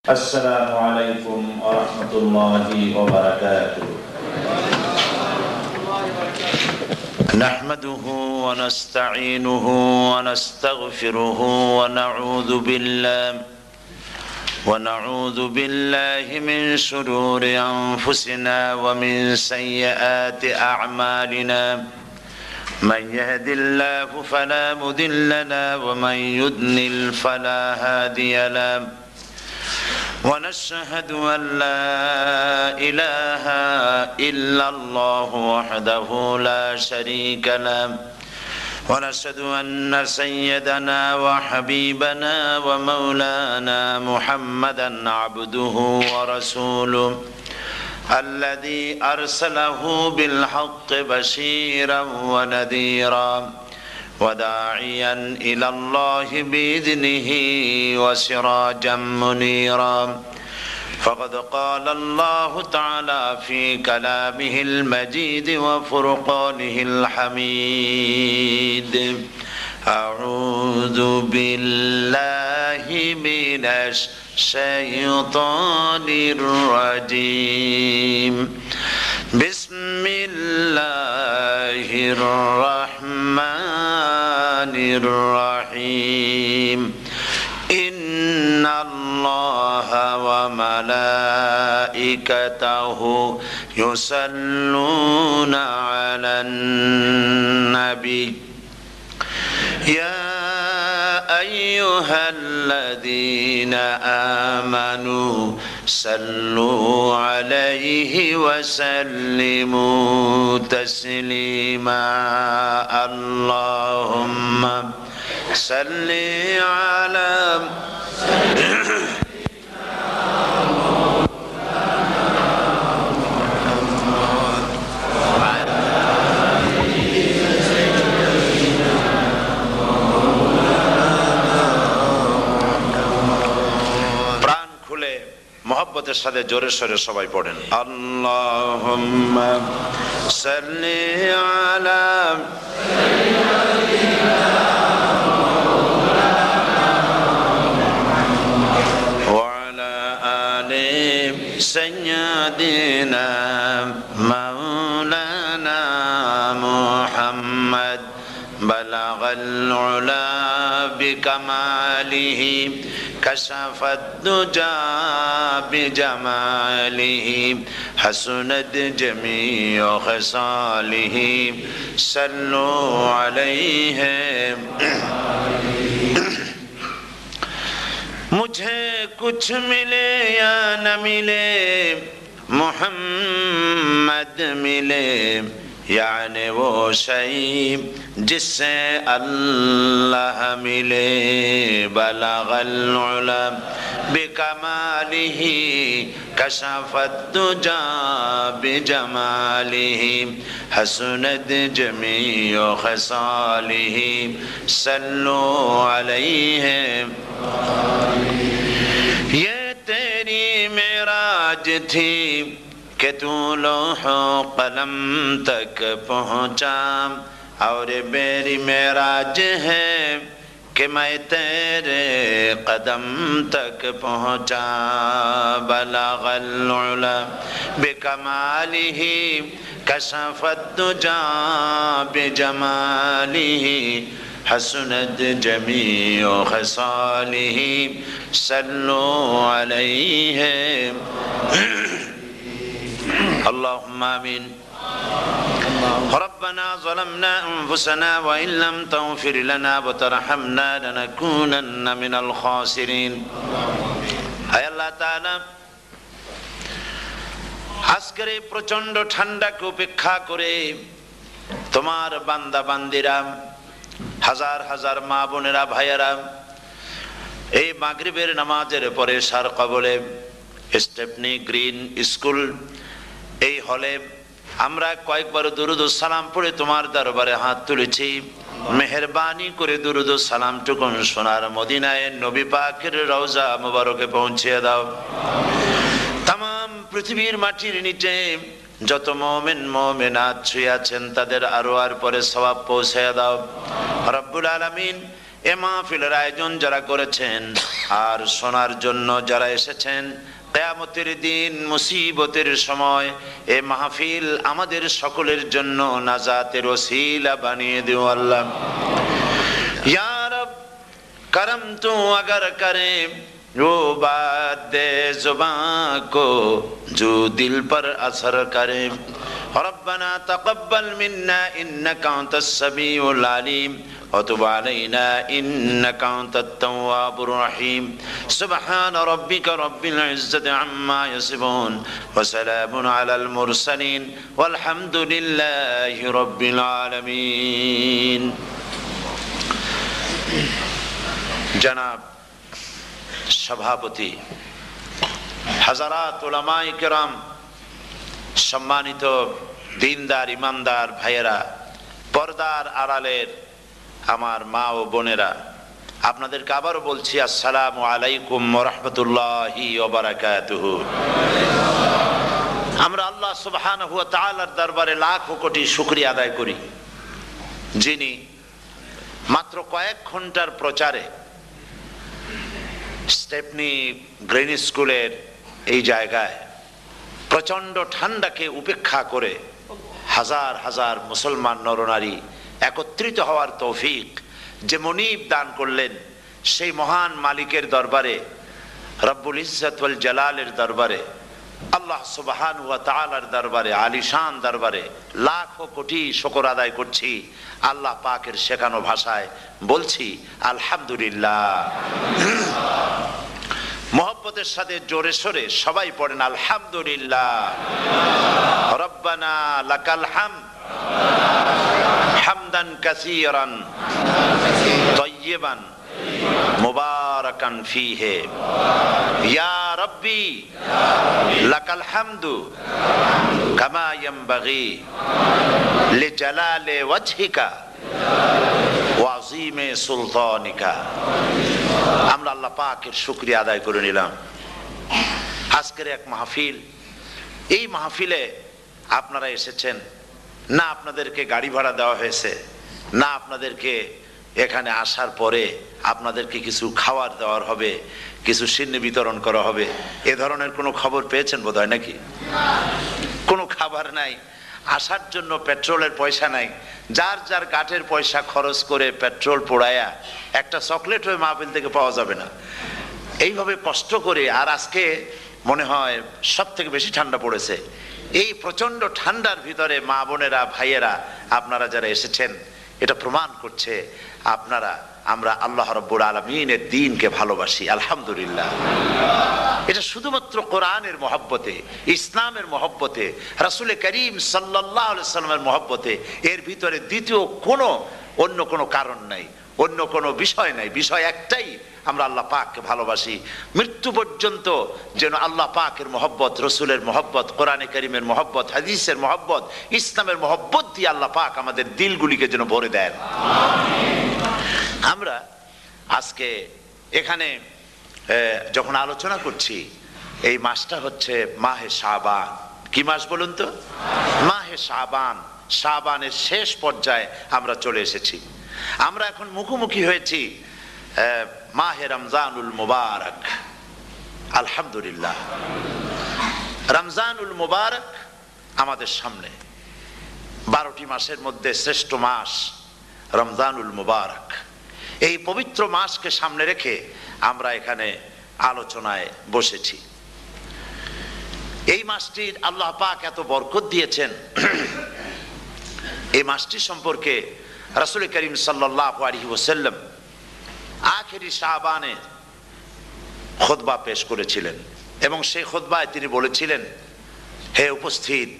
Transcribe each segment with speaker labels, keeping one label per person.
Speaker 1: السلام عليكم ورحمة الله وبركاته. نحمده ونستعينه ونستغفره ونعوذ بالله من شرور أنفسنا ومن سيئات أعمالنا. من يهد الله فلا مضل له ومن يضلل فلا هادي له. ونشهد أن لا إله إلا الله وحده لا شريك له. ونشهد أن سيدنا وحبيبنا ومولانا محمدا عبده ورسوله الذي أرسله بالحق بشيرا ونذيرا وداعيا إلى الله بإذنه وسراجا منيرا. فقد قال الله تعالى في كلامه المجيد وفرقانه الحميد: أعوذ بالله من الشيطان الرجيم. بسم الله الرحمن الرحيم. إن الله وملائكته يصلون على النبي يا أيها الذين آمنوا صلوا عليه وسلموا تسليما. اللهم صل على মোহাব্বতের সাথে জোরে সোরে সবাই পড়েন: আল্লাহুম্মা সাল্লি আলা ওয়া আলা আলি সাইয়্যিদিনা মাওলানা মুহাম্মদ বালাগাল উলা বিকামালিহি كشف الدجى بجماله حسنت جميع خصاله صلوا عليه. मुझे कुछ मिले या न मिले मोहम्मद मिले, यानी वो शई जिससे अल्लाह मिले. बलगल उला बिकमालिही कशफत दुजा बिजमालिही हसनत जमीउ खसालिही सल्लु अलैहि. ये तेरी मेराज थी कि तू लौह कलम तक पहुँचा, और मेरी मेराज है कि मैं तेरे कदम तक पहुँचा. बलगल उला बिकमालिही कशफत दुजा बिजमालिही हसनत जमीउ खसालिही सल्लु अलैहि. اللهم آمين. ربنا ظلمنا أنفسنا وإن لم تغفر لنا وترحمنا لنكونن من الخاسرين. আয় আল্লাহ তাআলা, আজকের এই প্রচন্ড ঠান্ডাকে উপেক্ষা করে তোমার বান্দা বান্দিরা, হাজার হাজার মা বোনেরা ভাইয়েরা এই মাগরিবের নামাজের পরে সার কবলে স্টেপনি গ্রিন স্কুল এই হলে আমরা কয়েকবার দুরুদ ও সালাম পড়ে তোমার দরবারে হাত তুলেছি। মেহেরবানি করে দুরুদ ও সালাম টুকুন সোনার মদিনায় নবী পাকের রওজা মুবারকে পৌঁছে দাও। तमाम পৃথিবীর মাটির নিচে যত মুমিন মুমিনাত শুয়ে আছেন তাদের আরওয়ার পরে সওয়াব পৌঁছে দাও রব্বুল আলামিন। এ মাহফিলের আয়োজন যারা করেছেন আর শোনার জন্য যারা এসেছেন, কিয়ামতের দিন মুসিবতের সময় এ মাহফিল আমাদের সকলের জন্য নাজাতের ওসিলা বানিয়ে দিও আল্লাহ। ইয়া রব करम तू अगर करे वो बात दे जुबान को जो दिल पर असर करे। रब्बना तक़ब्बल मिन्ना इन्नका अंतस समीउल अलीम व तुब अलैना इन्नका अंतत तव्वाबुर रहीम। सुब्हान रब्बिका रब्बिल इज्जति अम्मा यसिफून व सलामुन अलल मुरसलीन वल्हम्दुलिल्लाहि रब्बिल आलमीन। जनाब सभापति, हज़रात उलमाए किराम, सम्मानित दीनदार ईमानदार भाइয়েরা, पर्दार आড়ালের আমার মা ও বোনেরা, আপনাদেরকে আবারও বলছি আসসালামু আলাইকুম ওয়া রাহমাতুল্লাহি ওয়া বারাকাতুহু। আমরা আল্লাহ সুবহানাহু ওয়া তাআলার দরবারে লাখ কোটি শুকরিয়া আদায় করি, যিনি মাত্র কয়েক ঘন্টার প্রচারে স্টেপনি গ্রেন স্কুলের এই জায়গায় প্রচন্ড ঠান্ডাকে উপেক্ষা করে হাজার হাজার মুসলমান নরনারী একত্রিত হওয়ার তৌফিক যে মনিব দান করলেন, সেই মহান মালিকের দরবারে, রব্বুল ইজ্জত ওয়াল জালালের দরবারে, আল্লাহ সুবহানাহু ওয়া তাআলার দরবারে, আলিশান দরবারে লাখো কোটি শুকর আদায় করছি। আল্লাহ পাকের শেখানো ভাষায় বলছি আলহামদুলিল্লাহ। মোহব্বতের সাথে জোরে সোরে সবাই পড়েন আলহামদুলিল্লাহ। রব্বানা লাকাল হামদ হামদান কাসীরান তাইয়িবান মুবারাকান ফীহি ইয়া রব্বি লাকাল হামদু কামা ইয়ানবাগি লিজালালি ওয়াজহিকা ওয়া আযীমি সুলতানিকা। আমরা আল্লাহ পাকের শুকরিয়া আদায় করে নিলাম। আজকের এক মাহফিল, এই মাহফিলে আপনারা এসেছেন না, আপনাদেরকে গাড়ি ভাড়া দেওয়া হয়েছে না, আপনাদেরকে এখানে আসার পরে আপনাদেরকে কিছু খাবার দেওয়ার হবে, কিছু সিন্নি বিতরণ করা হবে, এ ধরনের কোনো খবর পেয়েছেন বোধহয় নাকি? কোনো খাবার নাই, আসার জন্য পেট্রোলের পয়সা নাই, যার যার গাটের পয়সা খরচ করে পেট্রোল পোড়ায়া একটা চকলেট হয়ে মাহফিল থেকে পাওয়া যাবে না, এইভাবে কষ্ট করে। আর আজকে মনে হয় সব থেকে বেশি ঠান্ডা পড়েছে। এই প্রচন্ড ঠান্ডার ভিতরে মা বোনেরা ভাইয়েরা আপনারা যারা এসেছেন, এটা প্রমাণ করছে আমরা আল্লাহ রাব্বুল আলামিনের দ্বীনকে ভালোবাসি। আলহামদুলিল্লাহ। এটা শুধুমাত্র কোরআনের মহব্বতে, ইসলামের মহব্বতে, রাসূল করিম সাল্লাল্লাহু আলাইহি ওয়াসাল্লামের মহব্বতে, এর ভিতরে দ্বিতীয় অন্য কোনো কারণ নাই, অন্য কোনো বিষয় নাই। বিষয় একটাই, আমরা আল্লাহ পাককে ভালোবাসি। মৃত্যু পর্যন্ত যেন আল্লাহ পাকের মহব্বত, রসুলের মহব্বত, কোরআনে কারীমের মহব্বত, হাদিসের মহব্বত, ইসলামের মহব্বত দিয়ে আল্লাহ পাক আমাদের দিলগুলিকে যেন ভরে দেন। আমরা আজকে এখানে যখন আলোচনা করছি, এই মাসটা হচ্ছে মাহে শাবান। কি মাস বলুন তো? মাহে শাবান। শাবানের শেষ পর্যায়ে আমরা চলে এসেছি। আমরা এখন মুখোমুখি হয়েছি মাহে রমজানুল মুবারক। আলহামদুলিল্লাহ, রমজানুল মুবারক আমাদের সামনে। 12টি মাসের মধ্যে শ্রেষ্ঠ মাস রমজানুল মুবারক। এই পবিত্র মাসকে সামনে রেখে আমরা এখানে আলোচনায় বসেছি। এই মাসটির আল্লাহ পাক এত বরকত দিয়েছেন, এই মাসটি সম্পর্কে রাসূল করিম সাল্লাল্লাহু আলাইহি ওয়াসাল্লাম আখেরি শাবানে খুতবা পেশ করেছিলেন এবং সেই খুতবায় তিনি বলেছিলেন, হে উপস্থিত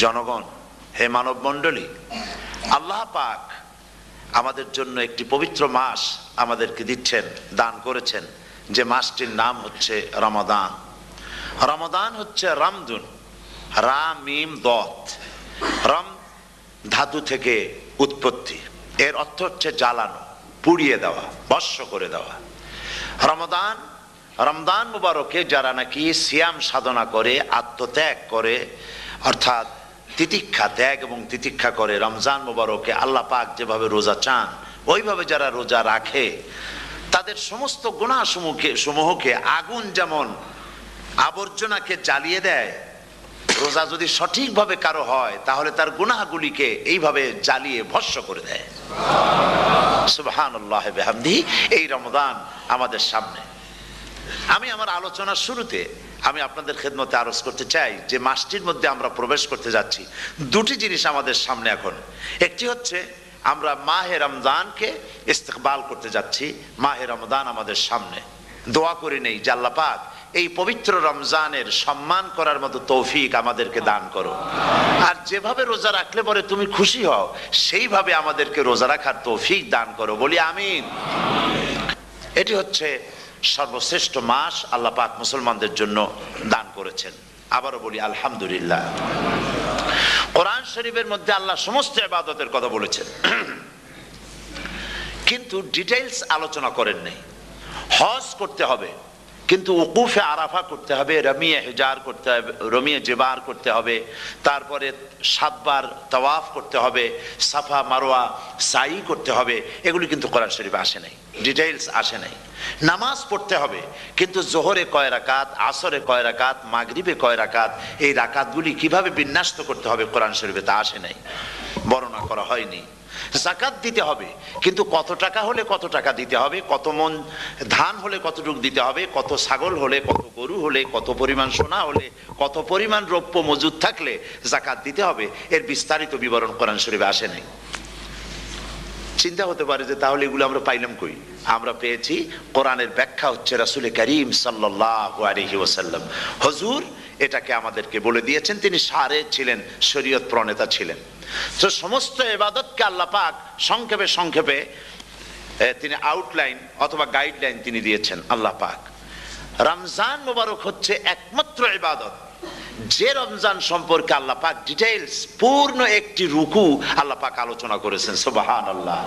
Speaker 1: জনগণ, হে মানব মণ্ডলী, আল্লাহ পাক আমাদের জন্য একটি পবিত্র মাস আমাদেরকে দিচ্ছেন, দান করেছেন, যে মাসটির নাম হচ্ছে রমাদান। রমাদান হচ্ছে রামদুন, রাম মিম দত। রম ধাতু থেকে উৎপত্তি, এর অর্থ হচ্ছে জ্বালানো, পুড়িয়ে দেওয়া, ভস্ম করে দেওয়া। রমাদান, রমজান মুবারকে যারা নাকি সিয়াম সাধনা করে, আত্মত্যাগ করে, অর্থাৎ তিতিক্ষা, ত্যাগ এবং তিতিক্ষা করে, রমজান মুবারকে আল্লাহ পাক যেভাবে রোজা চান ওইভাবে যারা রোজা রাখে তাদের সমস্ত গুনাহ সমূহকে আগুন যেমন আবর্জনাকে জ্বালিয়ে দেয়, রোজা যদি সঠিকভাবে কারো হয় তাহলে তার গুনাহগুলিকে এইভাবে জ্বালিয়ে ভস্ম করে দেয়। সুবহানাল্লাহ বিহামদিহি। এই রমজান আমাদের সামনে। আমি আমার আলোচনার শুরুতে আমি আপনাদের খেদমতে আরজ করতে চাই যে মাসটির মধ্যে আমরা প্রবেশ করতে যাচ্ছি, দুটি জিনিস আমাদের সামনে এখন। একটি হচ্ছে আমরা মাহে রমজানকে ইস্তেকবাল করতে যাচ্ছি, মাহে রমজান আমাদের সামনে। দোয়া করে নেই যে আল্লাহ পাক এই পবিত্র রমজানের সম্মান করার মতো তৌফিক আমাদেরকে দান করো, আর যেভাবে রোজা রাখলে পরে তুমি খুশি হও সেইভাবে আমাদেরকে রোজা রাখার তৌফিক দান করো, বলি আমিন। এটি হচ্ছে সর্বশ্রেষ্ঠ মাস আল্লাহ পাক মুসলমানদের জন্য দান করেছেন। আবারও বলি আলহামদুলিল্লাহ। কোরআন শরীফের মধ্যে আল্লাহ সমস্ত ইবাদতের কথা বলেছেন, কিন্তু ডিটেইলস আলোচনা করেন নাই। হজ করতে হবে, কিন্তু উকুফে আরাফা করতে হবে, রমিয়ে হিজার করতে হবে, রমিয়ে জেবার করতে হবে, তারপরে 7 বার তাওয়াফ করতে হবে, সাফা মারওয়া সাই করতে হবে। এগুলি কিন্তু কোরআন শরীফে আসে নাই, ডিটেইলস আসে নাই। নামাজ পড়তে হবে, কিন্তু জোহরে কয় রাকাত, আসরে কয় রাকাত, মাগরিবে কয় রাকাত, এই রাকাতগুলি কিভাবে বিন্যস্ত করতে হবে কোরআন শরীফে তা আসে নাই, বর্ণনা করা হয়নি। যাকাত দিতে হবে, কিন্তু কত টাকা হলে কত টাকা দিতে হবে, কত মন ধান হলে কতটুকু দিতে হবে, কত ছাগল হলে, কত গরু হলে, কত পরিমাণ সোনা হলে, কত পরিমাণ রৌপ্য মজুদ থাকলে যাকাত দিতে হবে, এর বিস্তারিত বিবরণ কোরআন শরীফে আসে নাই। চিন্তা হতে পারে যে তাহলে এগুলো আমরা পাইলাম কই? আমরা পেয়েছি কোরআনের ব্যাখ্যা হচ্ছে রাসূল করিম সাল্লাল্লাহু আলাইহি ওয়াসাল্লাম, হুজুর এটাকে আমাদেরকে বলে দিয়েছেন। তিনি সারে ছিলেন, শরীয়ত প্রণেতা ছিলেন। তো সমস্ত ইবাদতকে আল্লাহ পাক সংক্ষেপে সংক্ষেপে তিনি আউটলাইন অথবা গাইডলাইন তিনি দিয়েছেন আল্লাহ পাক। রমজান মোবারক হচ্ছে একমাত্র ইবাদত যে রমজান সম্পর্কে আল্লাহ পাক ডিটেইলস পূর্ণ একটি রুকু আল্লাহ পাক আলোচনা করেছেন। সুবহানাল্লাহ।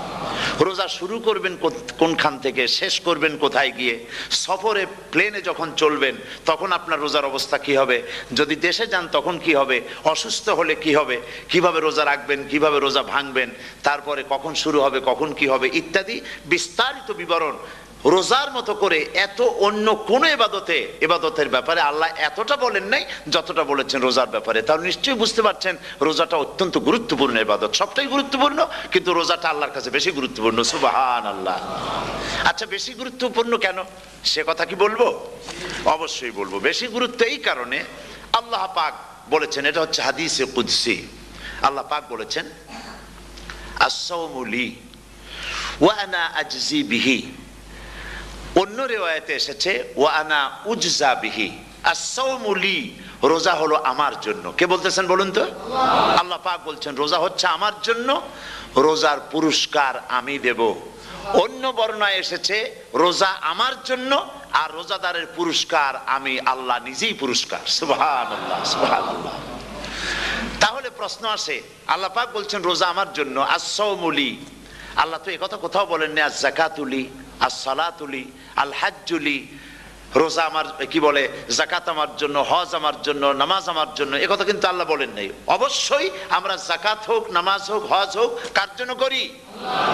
Speaker 1: রোজা শুরু করবেন কোনখান থেকে, শেষ করবেন কোথায় গিয়ে, সফরে প্লেনে যখন চলবেন তখন আপনার রোজার অবস্থা কি হবে, যদি দেশে যান তখন কি হবে, অসুস্থ হলে কি হবে, কিভাবে রোজা রাখবেন, কিভাবে রোজা ভাঙবেন, তারপরে কখন শুরু হবে, কখন কি হবে ইত্যাদি বিস্তারিত বিবরণ। রোজার মতো করে এত অন্য কোন ইবাদতের ব্যাপারে আল্লাহ এতটা বলেন নাই যতটা বলেছেন রোজার ব্যাপারে। তাহলে নিশ্চয়ই বুঝতে পারছেন রোজাটা অত্যন্ত গুরুত্বপূর্ণ ইবাদত। সবটাই গুরুত্বপূর্ণ, কিন্তু রোজাটা আল্লাহর কাছে বেশি গুরুত্বপূর্ণ। সুবহানাল্লাহ। আচ্ছা, বেশি গুরুত্বপূর্ণ কেন সে কথা কি বলবো? অবশ্যই বলবো। বেশি গুরুত্ব এই কারণে, আল্লাহ পাক বলেছেন, এটা হচ্ছে হাদিসে কুদসি। আল্লাহ পাক বলেছেন, আস-সাওমু লি ওয়া আনা আজজি বিহি। অন্য রিওয়ায়াতে এসেছে ওয়া আনা উজজা বিহি। আস-সাওমু লি, রোজা হলো আমার জন্য। কে বলতেছেন বলুন তো? আল্লাহ পাক বলছেন রোজা হচ্ছে আমার জন্য, রোজার পুরস্কার আমি দেব। অন্য বর্ণনায় এসেছে রোজা আমার জন্য আর রোজাদারের পুরস্কার আমি আল্লাহ নিজেই পুরস্কার। সুবহানাল্লাহ, সুবহানাল্লাহ। তাহলে প্রশ্ন আসে, আল্লাহ পাক বলছেন রোজা আমার জন্য, আস-সাওমু লি। আল্লাহ তো একথা কোথাও বলেননি আজ-যাকাতু লি, আস-সালাতু লি, আল-হাজ্জু লি। রোজা আমার কি বলে, যাকাত আমার জন্য, হজ আমার জন্য, নামাজ আমার জন্য, একথা কিন্তু আল্লাহ বলেন নাই। অবশ্যই আমরা যাকাত হোক, নামাজ হোক, হজ হোক কার জন্য করি?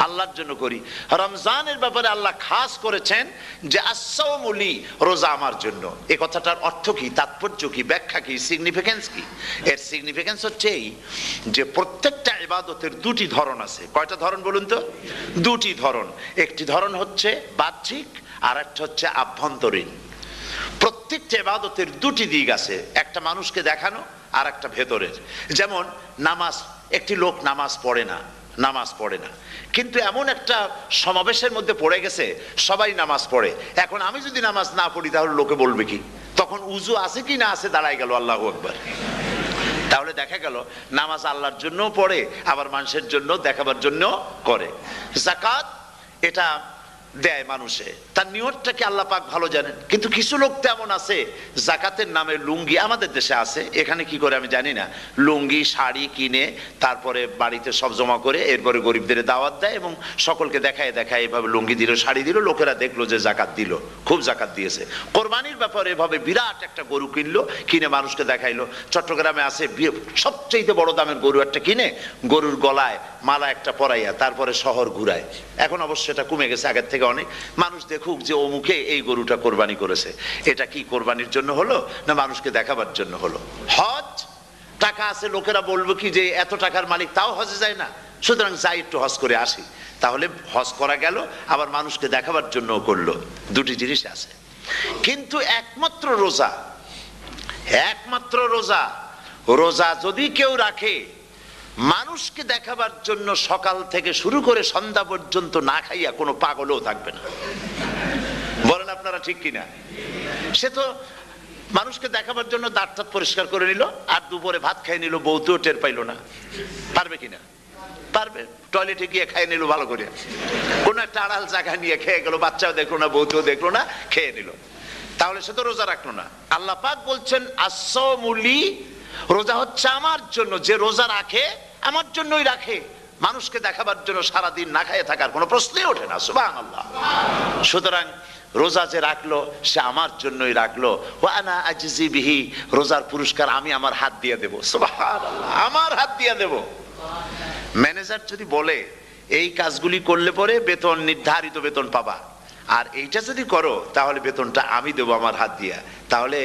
Speaker 1: আল্লাহর জন্য করি। রমজানের ব্যাপারে আল্লাহ খাস করেছেন যে আস-সাওমু লি, রোজা আমার জন্য। এই কথাটার অর্থ কি, তাৎপর্য কি, ব্যাখ্যা কি, সিগনিফিকেন্স কি? এর সিগনিফিকেন্স হচ্ছে এই যে প্রত্যেকটা ইবাদতের দুটি ধরন আছে। কয়টা ধরন বলুন তো? দুটি ধরন। একটি ধরন হচ্ছে বাহ্যিক আর একটা হচ্ছে আভ্যন্তরীণ। প্রত্যেকটা ইবাদতের দুটি দিক আছে, একটা মানুষকে দেখানো আর একটা ভেতরের। যেমন নামাজ, একটি লোক নামাজ পড়ে না, কিন্তু এমন একটা সমাবেশের মধ্যে পড়ে গেছে সবাই নামাজ পড়ে। এখন আমি যদি নামাজ না পড়ি তাহলে লোকে বলবে কি? তখন উজু আছে কি না আছে দাঁড়ায় গেল, আল্লাহু আকবার। তাহলে দেখা গেল নামাজ আল্লাহর জন্য পড়ে, আবার মানুষের জন্য দেখাবার জন্য করে। যাকাত এটা দেয় মানুষে, তার নিয়তটাকে আল্লাহ পাক ভালো জানেন। কিন্তু কিছু লোক তেমন আছে জাকাতের নামে লুঙ্গি, আমাদের দেশে আছে, এখানে কি করে আমি জানি না, লুঙ্গি শাড়ি কিনে তারপরে বাড়িতে সব জমা করে এরপরে গরিবদের দাওয়াত দেয় এবং সকলকে দেখায় দেখায় এভাবে লুঙ্গি দিল শাড়ি দিল, লোকেরা দেখলো যে জাকাত দিল, খুব জাকাত দিয়েছে। কোরবানির ব্যাপারে এভাবে বিরাট একটা গরু কিনলো, কিনে মানুষকে দেখাইলো। চট্টগ্রামে আছে সবচেয়ে বড় দামের গরু একটা কিনে গরুর গলায় মালা একটা পরাইয়া তারপরে শহর ঘুরায়। এখন অবশ্য এটা কমে গেছে আগের থেকে অনেক, মানুষ দেখুক যে অমুকে এই গরুটা কোরবানি করেছে। এটা কি কোরবানির জন্য হলো না মানুষকে দেখাবার জন্য হলো? হজ, টাকা আছে, লোকেরা বলবো কি যে এত টাকার মালিক তাও হজে যায় না, সুতরাং যাই একটু হজ করে আসি, তাহলে হজ করা গেল, আবার মানুষকে দেখাবার জন্য করলো। দুটি জিনিস আছে। কিন্তু একমাত্র রোজা, একমাত্র রোজা, রোজা যদি কেউ রাখে মানুষকে দেখাবার জন্য সকাল থেকে শুরু করে সন্ধ্যা পর্যন্ত না খাইয়া কোনো পাগলও থাকবে না। বলেন আপনারা ঠিক কিনা? সে তো মানুষকে দেখাবার জন্য দাঁত টাত পরিষ্কার করে নিল আর দুপুরে ভাত খাই নিল, বউতেও টের পাইল না। পারবে কিনা? পারবে। টয়লেটে গিয়ে খাই নিল ভালো করে, কোন একটা আড়াল জায়গা নিয়ে খেয়ে গেল, বাচ্চাও দেখলো না বউতেও দেখলো না, খেয়ে নিল, তাহলে সে তো রোজা রাখলো না। আল্লাহ পাক বলছেন আসসামুলি, রোজা হচ্ছে আমার জন্য, যে রোজা রাখে আমার জন্যই রাখে, মানুষকে দেখাবার জন্য সারাদিন না খাইয়ে থাকার কোনো প্রশ্নই ওঠে না। সুবহানাল্লাহ। সুতরাং রোজা যে রাখলো সে আমার জন্যই রাখলো। ওয়া আনা আজজি বিহি, রোজার পুরস্কার আমি আমার হাত দিয়ে দেব। সুবহানাল্লাহ, আমার হাত দিয়ে দেব। ম্যানেজার যদি বলে এই কাজগুলি করলে পরে বেতন, নির্ধারিত বেতন পাবা, আর এইটা যদি করো তাহলে বেতনটা আমি দেবো আমার হাত দিয়া, তাহলে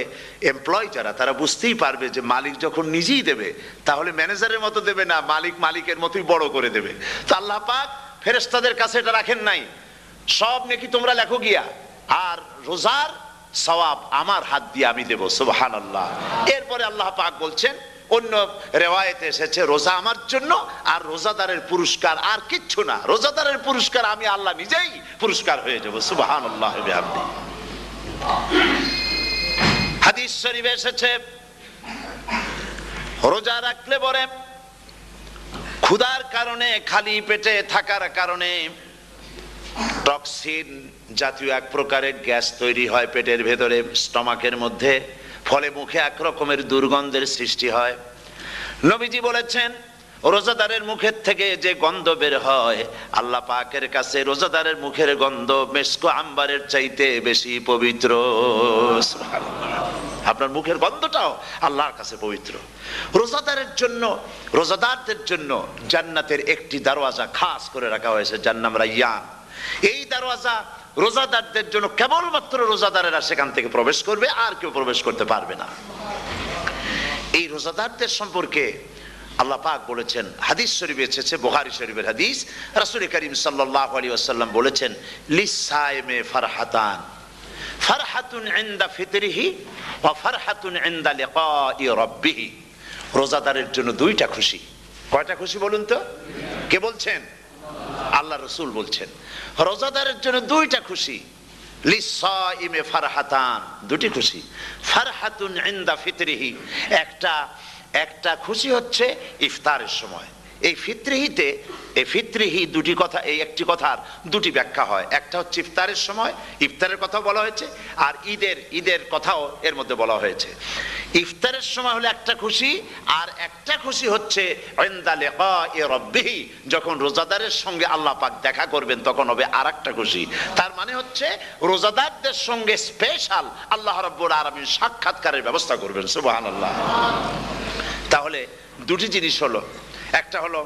Speaker 1: এমপ্লয় যারা তারা বুঝতেই পারবে যে মালিক যখন নিজেই দেবে তাহলে ম্যানেজারের মতো দেবে না, মালিক মালিকের মতোই বড় করে দেবে। তো আল্লাহ পাক ফেরেশতাদের কাছে এটা রাখেন নাই, সব নেকি তোমরা লেখো গিয়া, আর রোজার সওয়াব আমার হাত দিয়ে আমি দেব। সুবহানাল্লাহ। এরপরে আল্লাহ পাক বলছেন, অন্য রেওয়ায়েতে এসেছে রোজা আমার জন্য, আর রোজাদারের পুরস্কার আর কিচ্ছু না, রোজাদারের পুরস্কার আমি আল্লাহ নিজেই পুরস্কার হয়ে যাব। সুবহানাল্লাহ। হাদিস শরীফে এসেছে রোজা রাখলে পরে ক্ষুধার কারণে, খালি পেটে থাকার কারণে টক্সিন জাতীয় এক প্রকারের গ্যাস তৈরি হয় পেটের ভেতরে, স্টমাকের মধ্যে, ফলে মুখে এক রকমের দুর্গন্ধের সৃষ্টি হয়। নবীজি বলেছেন রোজাদারের মুখের থেকে যে গন্ধ বের হয় আল্লাহ পাকের কাছে রোজাদারের মুখের গন্ধ মেসকো আম্বারের চাইতে বেশি পবিত্র। আপনার মুখের গন্ধটাও আল্লাহর কাছে পবিত্র। রোজাদারের জন্য, রোজাদারদের জন্য জান্নাতের একটি দরওয়াজা খাস করে রাখা হয়েছে, যার নাম রায়্যান। এই দরওয়াজা রোজাদারদের জন্য, কেবলমাত্র রোজাদারেরা সেখান থেকে প্রবেশ করবে, আর কেউ প্রবেশ করতে পারবে না। এই রোজাদারদের সম্পর্কে আল্লাহ পাক বলেছেন, হাদিস শরীফে এসেছে, বুখারী শরীফের হাদিস, রাসূল করিম সাল্লাল্লাহু আলাইহি ওয়াসাল্লাম বলেছেন লিসায়েমে ফারহাতান, ফারহাতুন ইনদা ফিতরিহি ওয়া ফারহাতুন ইনদা লিকাই রাব্বিহি। রোজাদারের জন্য দুইটা খুশি। কয়টা খুশি বলুন তো? কে বলছেন? আল্লাহ রাসূল বলছেন রোজাদারের জন্য দুইটা খুশি। লিসাইমে ফারহাতান, দুটি খুশি। ফারহাতুন ইনদা ফিতরিহি, একটা খুশি হচ্ছে ইফতারের সময়। এই ফিতরিহিতে, এই ফিতরিহি দুটি কথা, এই একটি কথার দুটি ব্যাখ্যা হয়। একটা হচ্ছে ইফতারের সময়, ইফতারের কথা বলা হয়েছে, আর ঈদের কথাও এর মধ্যে বলা হয়েছে। ইফতারের সময় হলো একটা খুশি, আর একটা খুশি হচ্ছে ইনদা লিকাই রাব্বিহি, যখন রোজাদারের সঙ্গে আল্লাহ পাক দেখা করবেন তখন হবে আরেকটা খুশি। তার মানে হচ্ছে রোজাদারদের সঙ্গে স্পেশাল আল্লাহ রাব্বুল আলামিন সাক্ষাৎকারের ব্যবস্থা করবেন। সুবহানাল্লাহ। তাহলে দুটি জিনিস হলো, একটা হলো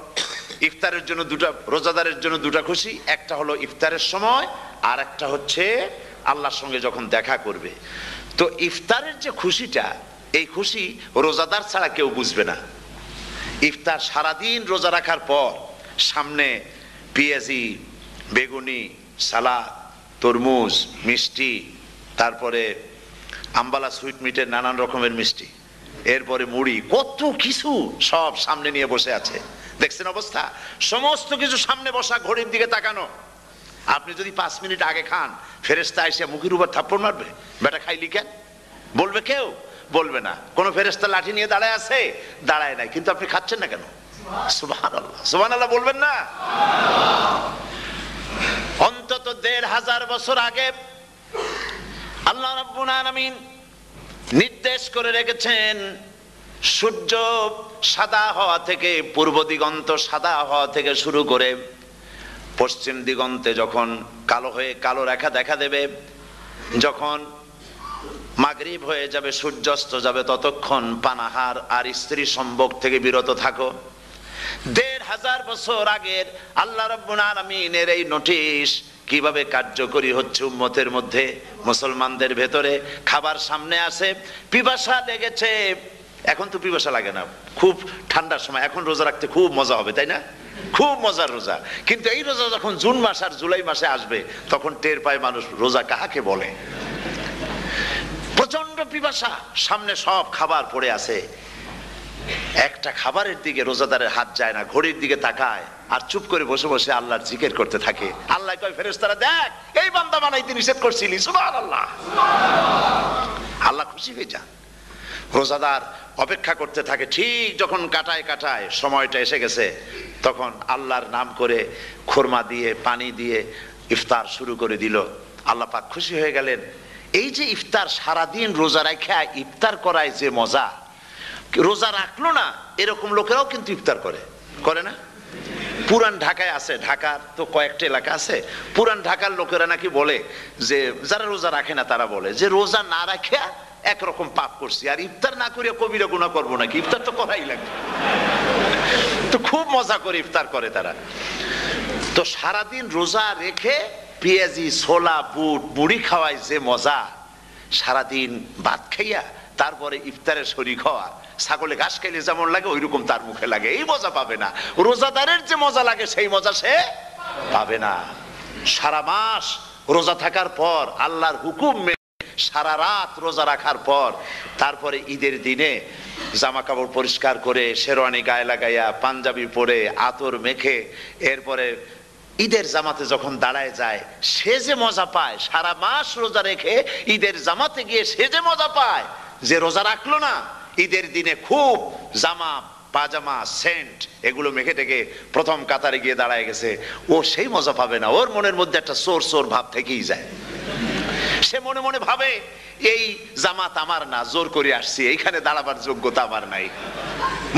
Speaker 1: ইফতারের জন্য দুটা, রোজাদারের জন্য দুটা খুশি, একটা হলো ইফতারের সময়, আর একটা হচ্ছে আল্লাহর সঙ্গে যখন দেখা করবে। তো ইফতারের যে খুশিটা, এই খুশি রোজাদার ছাড়া কেউ বুঝবে না। ইফতার সারাদিন রোজা রাখার পর সামনে পেঁয়াজি, বেগুনি, সালাদ, তরমুজ, মিষ্টি, তারপরে আম্বালা সুইট মিটের নানান রকমের মিষ্টি, এরপরে মুড়ি, কত কিছু সব সামনে নিয়ে বসে আছে। দেখছেন অবস্থা? সমস্ত কিছু সামনে বসা, ঘড়ির দিকে তাকানো। আপনি যদি 5 মিনিট আগে খান, ফেরেশতা এসে মুখের উপর থাপ্পড় মারবে, বেটা খাইলি কেন? বলবে কেউ? বলবে না। কোন ফেরেশতা লাঠি নিয়ে দাঁড়ায় আছে? দাঁড়ায় নাই। কিন্তু আপনি খাচ্ছেন না কেন? সুবহানাল্লাহ, সুবহানাল্লাহ বলবেন না? অন্তত 1500 বছর আগে আল্লাহ রাব্বুল আলামিন নির্দেশ করে রেখেছেন, সূর্য সাদা হওয়া থেকে, পূর্ব দিগন্ত সাদা হওয়া থেকে শুরু করে পশ্চিম দিগন্তে যখন কালো হয়ে কালো রেখা দেখা দেবে, যখন মাগরিব হয়ে যাবে, সূর্যাস্ত যাবে, ততক্ষণ পানাহার আর স্ত্রী সম্ভোগ থেকে বিরত থাকো। 1500 বছর আগের আল্লাহ রাব্বুল আলামিনের এই নোটিশ কিভাবে কার্যকরী হচ্ছে উম্মতের মধ্যে, মুসলমানদের ভেতরে। খাবার সামনে আসে, পিপাসা লেগেছে, এখন তো পিপাসা লাগে না, খুব ঠান্ডার সময়, এখন রোজা রাখতে খুব মজা হবে, তাই না? খুব মজার রোজা। কিন্তু এই রোজা যখন জুন মাস আর জুলাই মাসে আসবে, তখন টের পায় মানুষ রোজা কাহাকে বলে। প্রচন্ড পিপাসা, সামনে সব খাবার পড়ে আছে, একটা খাবারের দিকে রোজাদারের হাত যায় না, ঘড়ির দিকে তাকায় আর চুপ করে বসে বসে আল্লাহর জিকির করতে থাকে। আল্লাহ কয়, ফেরেশতারা দেখ, এই বান্দা বানাইতে নিষেধ করছিলি, সুবহানাল্লাহ। আল্লাহ খুশি হয়ে যান। রোজাদার অপেক্ষা করতে থাকে, ঠিক যখন কাটায় কাটায় সময়টা এসে গেছে, তখন আল্লাহর নাম করে খুরমা দিয়ে পানি দিয়ে ইফতার শুরু করে দিল। আল্লাহ পাক খুশি হয়ে গেলেন। এই যে ইফতার, সারাদিন রোজা রাখা ইফতার করায় যে মজা, রোজা রাখলো না এরকম লোকেরাও কিন্তু ইফতার করে, করে না? পুরান ঢাকায় আছে, ঢাকার তো কয়েকটা এলাকা আছে, পুরান ঢাকার লোকেরা নাকি বলে যে, যারা রোজা রাখে না তারা বলে যে, রোজা না রাখা একরকম পাপ করছি, আর ইফতার না করিয়া কবিরা গুনাহ করবো নাকি, ইফতার তো করাই লাগবে। তো খুব মজা করে ইফতার করে তারা। তো সারাদিন রোজা রেখে পেঁয়াজি, ছোলা, বুট, মুড়ি খাওয়ায় যে মজা, সারাদিন ভাত খাইয়া তারপরে ইফতারের শরীক হওয়া, ছাগলে ঘাস খাইলে যেমন লাগে ওইরকম তার মুখে লাগে, এই মজা পাবে না। রোজাদারের যে মজা লাগে সেই মজা সে পাবে না। সারা মাস রোজা থাকার পর, আল্লাহর হুকুম মেনে সারা রাত রোজা রাখার পর, তারপরে ঈদের দিনে জামা কাপড় পরিষ্কার করে, শেরওয়ানি গায়ে লাগাইয়া, পাঞ্জাবি পরে, আতর মেখে, এরপরে ঈদের জামাতে যখন দাঁড়ায় যায়, সে যে মজা পায়, সারা মাস রোজা রেখে ঈদের জামাতে গিয়ে সে যে মজা পায়, যে রোজা রাখলো না, ঈদের দিনে খুব জামা, পাজামা, সেন্ট এগুলো মেখে টেকে প্রথম কাতারে গিয়ে দাঁড়ায় গেছে, ও সেই মজা পাবে না। ওর মনের মধ্যে একটা চোর চোর ভাব থেকেই যায়। সে মনে মনে ভাবে, এই জামাত আমার না, জোর করে আসছি, এইখানে দাঁড়াবার যোগ্যতা আমার নাই।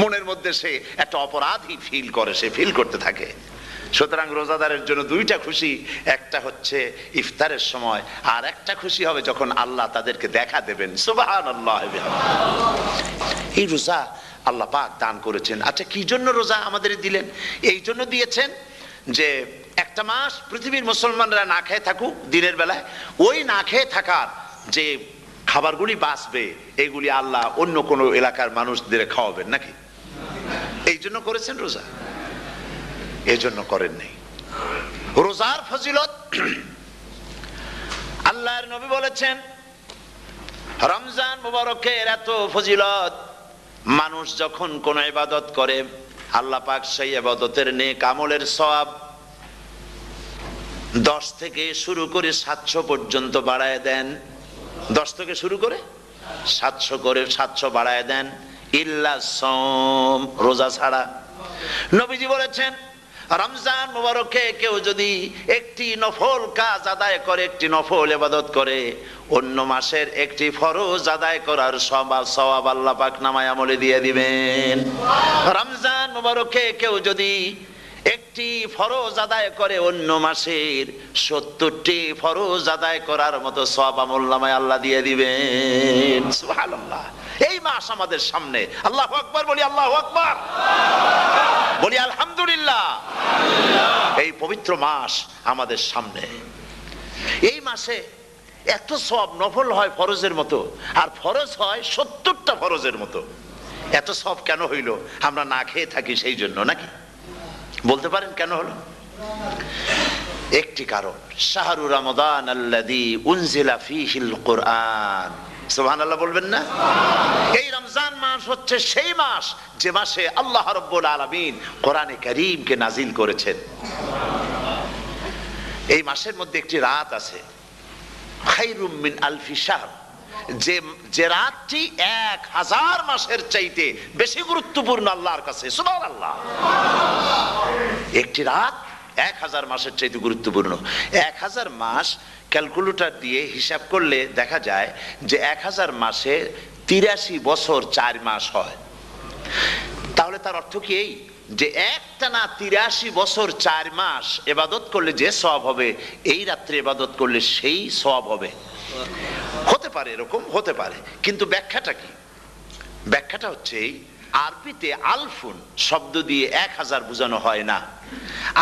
Speaker 1: মনের মধ্যে সে একটা অপরাধী ফিল করে, সে ফিল করতে থাকে। সুতরাং রোজাদারের জন্য দুইটা খুশি, একটা হচ্ছে ইফতারের সময়, আর একটা খুশি হবে যখন আল্লাহ তাদেরকে দেখা দেবেন। সুবহানাল্লাহ। এই রোজা আল্লাহ পাক দান করেছেন। আচ্ছা, কি জন্য রোজা আমাদের দিলেন? এই জন্য দিয়েছেন যে একটা মাস পৃথিবীর মুসলমানরা না খেয়ে থাকুক দিনের বেলায়, ওই না খেয়ে থাকার যে খাবারগুলি বাঁচবে, এগুলি আল্লাহ অন্য কোনো এলাকার মানুষদের খাওয়াবেন নাকি? এই জন্য করেছেন রোজা, এই জন্য করেন নাই। রোজার ফজিলত আল্লাহর নবী বলেছেন, রমজান মুবারকের এত ফজিলত, মানুষ যখন কোন ইবাদত করে, আল্লাহ পাক সেই ইবাদতের নেক আমলের সওয়াব 10 থেকে শুরু করে 700 পর্যন্ত বাড়ায় দেন। 10 থেকে শুরু করে 700 করে 700 বাড়ায় দেন, ইল্লা সাওম, রোজা ছাড়া। নবীজি বলেছেন, রমজান মুবারকে কেউ যদি একটি নফল কাজ আদায় করে, একটি নফল ইবাদত করে, অন্য মাসের একটি ফরজ আদায় করার সওয়াব আল্লাহ পাক নামায় আমলে দিয়ে দিবেন। রমজান মুবারকে কেউ যদি একটি ফরজ আদায় করে, অন্য মাসের 70টি ফরজ আদায় করার মতো সওয়াব আমল নামায় আল্লাহ দিয়ে দিবেন। সুবহানাল্লাহ। এই মাস আমাদের সামনে, আল্লাহু আকবার বলি, আল্লাহু আকবার বলি, আলহামদুলিল্লাহ। এই পবিত্র মাস আমাদের সামনে। এই মাসে এত সওয়াব, নফল হয় ফরজের মতো, আর ফরজ হয় 70টা ফরজের মতো। এত সওয়াব কেন হইল? আমরা না খেয়ে থাকি সেই জন্য নাকি? বলতে পারেন কেন হলো? একটি কারণ, শাহরু রমাদান আল্লাযী উনজিলা ফীহিল কুরআন। সুবহানাল্লাহ বলবেন না? এই রমজান মাস হচ্ছে সেই মাস যে মাসে আল্লাহ রাব্বুল আলামিন কোরআনে কারীমকে নাজিল করেছেন। এই মাসের মধ্যে একটি রাত আছে, খায়রুম মিন আলফি শাহর, যে রাতটি 1000 মাসের চাইতে বেশি গুরুত্বপূর্ণ আল্লাহর কাছে। সুবহানাল্লাহ। একটি রাত 1000 মাসের চাইতে গুরুত্বপূর্ণ। 1000 মাস ক্যালকুলেটর দিয়ে হিসাব করলে দেখা যায় যে 1000 মাসে 83 বছর 4 মাস হয়। তাহলে তার অর্থ কি এই যে একটানা 83 বছর 4 মাস ইবাদত করলে যে সওয়াব হবে, এই রাত্রে ইবাদত করলে সেই সওয়াব হবে। হতে পারে, এরকম হতে পারে, কিন্তু ব্যাখ্যাটা কি? ব্যাখ্যাটা হচ্ছে আরবিতে আলফুন শব্দ দিয়ে 1000 বোঝানো হয় না।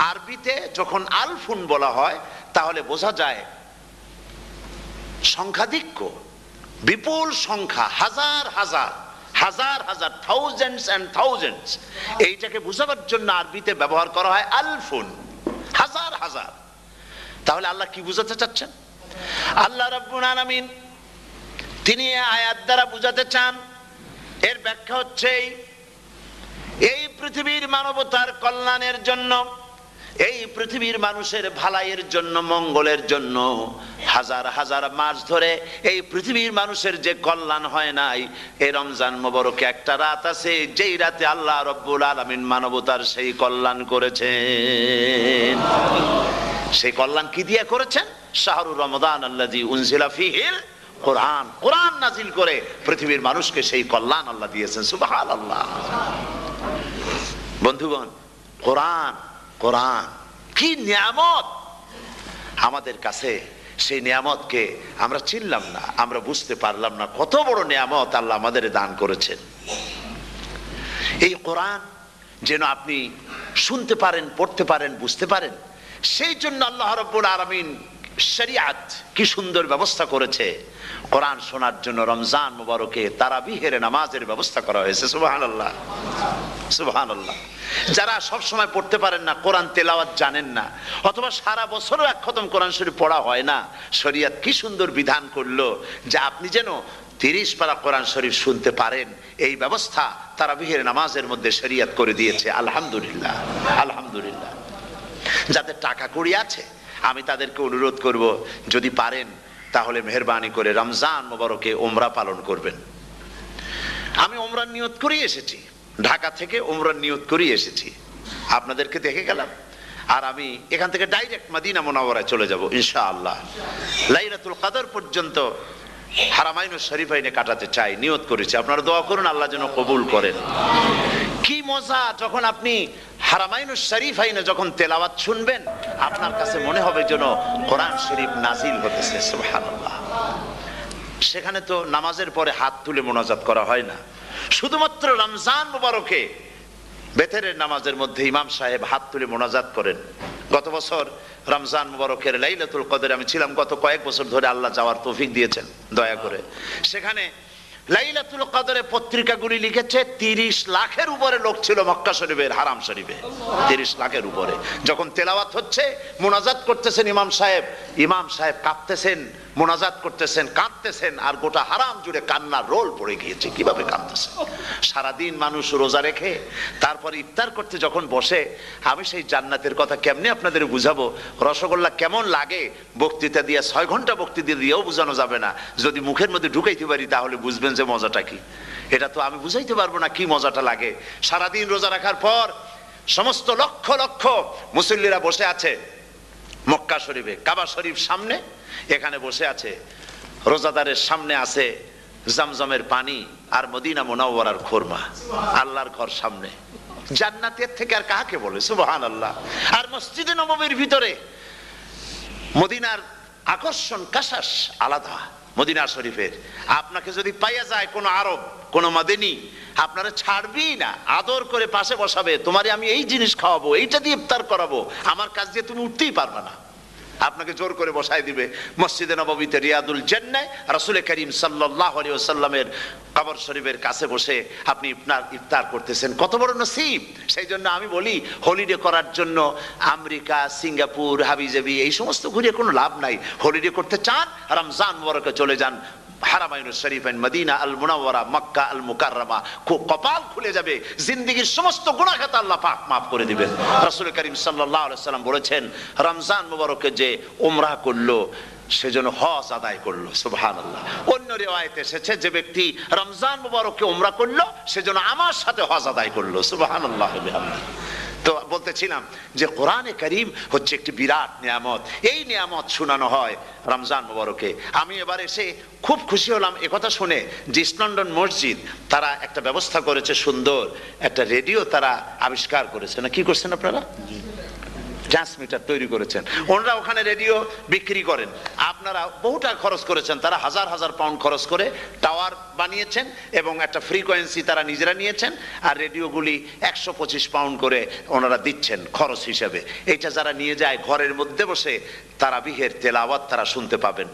Speaker 1: আরবিতে যখন আলফুন বলা হয় তাহলে বোঝা যায় সংখ্যাধিক্য, বিপুল সংখ্যা, হাজার হাজার হাজার হাজার, থাউজেন্ডস এন্ড থাউজেন্ডস। এইটাকে বোঝাবার জন্য আরবিতে ব্যবহার করা হয় আলফুন, হাজার হাজার। তাহলে আল্লাহ কি বুঝাতে চাচ্ছেন? আল্লাহ রাব্বুল আলামিন তিনি আয়াত দ্বারা বুঝাতে চান, এর ব্যাখ্যা হচ্ছে এই পৃথিবীর মানবতার কল্যাণের জন্য, এই পৃথিবীর মানুষের ভালাইয়ের জন্য, মঙ্গলের জন্য হাজার হাজার মাস ধরে এই পৃথিবীর মানুষের যে কল্যাণ হয় নাই, এই রমজান মোবারকে একটা রাত আছে যেই রাতে আল্লাহ রাব্বুল আলামিন মানবতার সেই কল্যাণ করেছেন। সেই কল্যাণ কি দিয়ে করেছেন? শাহরুর রমাদান আল্লাযী উনজিলা ফীহিল কোরআন, কোরআন নাজিল করে পৃথিবীর মানুষকে সেই কল্যাণ আল্লাহ দিয়েছেন। সুবহানাল্লাহ। বন্ধুগণ, কোরআন, কোরআন কি নিয়ামত আমাদের কাছে! সেই নিয়ামতকে আমরা চিনলাম না, আমরা বুঝতে পারলাম না কত বড় নিয়ামত আল্লাহ আমাদের দান করেছেন। এই কোরআন যেন আপনি শুনতে পারেন, পড়তে পারেন, বুঝতে পারেন, সেই জন্য আল্লাহ রাব্বুল আলামিন শরিয়াত কি সুন্দর ব্যবস্থা করেছে। কোরআন শোনার জন্য রমজান মুবারকে তারাবিহের নামাজের ব্যবস্থা করা হয়েছে। সুবহানাল্লাহ, সুবহানাল্লাহ। যারা সব সময় পড়তে পারেন না, কোরআন তেলাওয়াত জানেন না, অথবা সারা বছরও এক খতম কোরআন শরীফ পড়া হয় না, শরিয়ত কি সুন্দর বিধান করলো যে আপনি যেন 30 পারা কোরআন শরীফ শুনতে পারেন। এই ব্যবস্থা তারাবিহের নামাজের মধ্যে শরিয়ত করে দিয়েছে। আলহামদুলিল্লাহ, আলহামদুলিল্লাহ। যাদের টাকা কড়ি আছে আমি তাদেরকে অনুরোধ করব, যদি পারেন তাহলে মেহেরবানি করে রমজান মোবারকে উমরা পালন করবেন। আমি উমরার নিয়ত করেই এসেছি, ঢাকা থেকে উমরার নিয়ত করেই এসেছি, আপনাদেরকে দেখে গেলাম। আর আমি এখান থেকে ডাইরেক্ট মদিনা মুনাওয়ারায় চলে যাব ইনশাআল্লাহ। লাইলাতুল কদর পর্যন্ত হারামাইনুশ শরীফাইনে কাটাতে চাই, নিয়ত করেছি। আপনারা দোয়া করুন আল্লাহ যেন কবুল করেন। কি মজা যখন আপনি হারামাইনুশ শরীফাইনে যখন তেলাওয়াত শুনবেন, আপনার কাছে মনে হবে যেন কোরআন শরীফ নাজিল হতেছে। সুবহানাল্লাহ। সেখানে তো নামাজের পরে হাত তুলে মোনাজাত করা হয় না, শুধুমাত্র রমজান মুবারকে বেতেরের নামাজের মধ্যে ইমাম সাহেব হাত তুলে মোনাজাত করেন। গত বছর রমজান মুবারকের লাইলাতুল কদরে আমি ছিলাম, গত কয়েক বছর ধরে আল্লাহ যাওয়ার তৌফিক দিয়েছেন দয়া করে। সেখানে লাইলাতুল কদরে পত্রিকাগুলি লিখেছে 30 লাখের উপরে লোক ছিল মক্কা শরীফের হারাম শরীফে, 30 লাখের উপরে। যখন তেলাওয়াত হচ্ছে, মোনাজাত করতেছেন ইমাম সাহেব কাঁপতেছেন, মোনাজাত করতেছেন, কাঁদতেছেন, আর গোটা হারাম জুড়ে কান্নার রোল পড়ে গিয়েছে। কিভাবে কাঁদতেছে! সারাদিন মানুষ রোজা রেখে তারপর ইফতার করতে যখন বসে, আমি সেই জান্নাতের কথা কেমনে আপনাদের বুঝাবো? রসগোল্লা কেমন লাগে বক্তৃতা দিয়ে 6 ঘন্টা বক্তৃতা দিয়েও বোঝানো যাবে না। যদি মুখের মধ্যে ঢুকাইতে পারি তাহলে বুঝবেন যে মজাটা কি। এটা তো আমি বুঝাইতে পারবো না কি মজাটা লাগে। সারাদিন রোজা রাখার পর সমস্ত লক্ষ লক্ষ মুসল্লিরা বসে আছে মক্কা শরীফে, কাবা শরীফ সামনে, এখানে বসে আছে। রোজাদারের সামনে আছে জমজমের পানি আর মদিনা মুনাওয়ারার খুরমা। আল্লাহর ঘর সামনে, জান্নাতের থেকে আর কাকে বলে! সুবহানাল্লাহ। আর মসজিদে নববীর ভিতরে মদিনার আকর্ষণ কাশাস আলাদা। মদিনা শরীফের আপনাকে যদি পাইয়া যায় কোন আরব, কোন মাদানী, আপনারা ছাড়বি না, আদর করে পাশে বসাবে, তোমারে আমি এই জিনিস খাওয়াবো, এইটা দিয়ে ইফতার করাবো, আমার কাছ দিয়ে তুমি উঠতেই পারবে না, আপনাকে জোর করে বসায় দিবে। মসজিদে নববীতে রিয়াদুল জান্নাহ রাসূল করিম সাল্লাল্লাহু আলাইহি ওয়াসাল্লামের কবর শরীফের কাছে বসে আপনি ইফতার করতেছেন, কত বড় নসিব! সেই জন্য আমি বলি, হলিডে করার জন্য আমেরিকা, সিঙ্গাপুর, হাবিজাবি এই সমস্ত ঘুরে কোনো লাভ নাই। হলিডে করতে চান, রমজান মুবারকে চলে যান হারামাইনুশ শরীফাইন, মদিনা আল মুনাওয়ারা, মক্কা আল মুকাররমা। কপাল খুলে যাবে, জিন্দেগীর সমস্ত গুনাহ খাতা আল্লাহ পাক মাফ করে দিবেন। রাসূল করিম সাল্লাল্লাহু আলাইহি ওয়াসাল্লাম বলেছেন, রমজান মুবারকে যে উমরা করলো সেজন্য হজ আদায় করলো। সুবহানাল্লাহ। অন্য রিওয়ায়াতে এসেছে, যে ব্যক্তি রমজান মুবারকে উমরা করলো সেজন্য আমার সাথে হজ আদায় করলো। সুবহানাল্লাহ। তো বলতেছিলাম যে কোরআনে কারীম হচ্ছে একটি বিরাট নিয়ামত, এই নিয়ামত শোনানো হয় রমজান মুবারকে। আমি এবার এসে খুব খুশি হলাম একথা শুনে যে ইস্ট লন্ডন মসজিদ তারা একটা ব্যবস্থা করেছে, সুন্দর একটা রেডিও তারা আবিষ্কার করেছে, না কি করছেন আপনারা, ট্রান্সমিটার তৈরি করেছেন, ওনারা ওখানে রেডিও বিক্রি করেন। আপনারা বহু টাকা খরচ করেছেন, তারা হাজার হাজার পাউন্ড খরচ করে টাওয়ার বানিয়েছেন এবং একটা ফ্রিকোয়েন্সি তারা নিজেরা নিয়েছেন, আর রেডিওগুলি 125 পাউন্ড করে ওনারা দিচ্ছেন খরচ হিসেবে। এইটা যারা নিয়ে যায় ঘরের মধ্যে বসে তারাবিহের তেলাওয়াত তারা শুনতে পাবেন।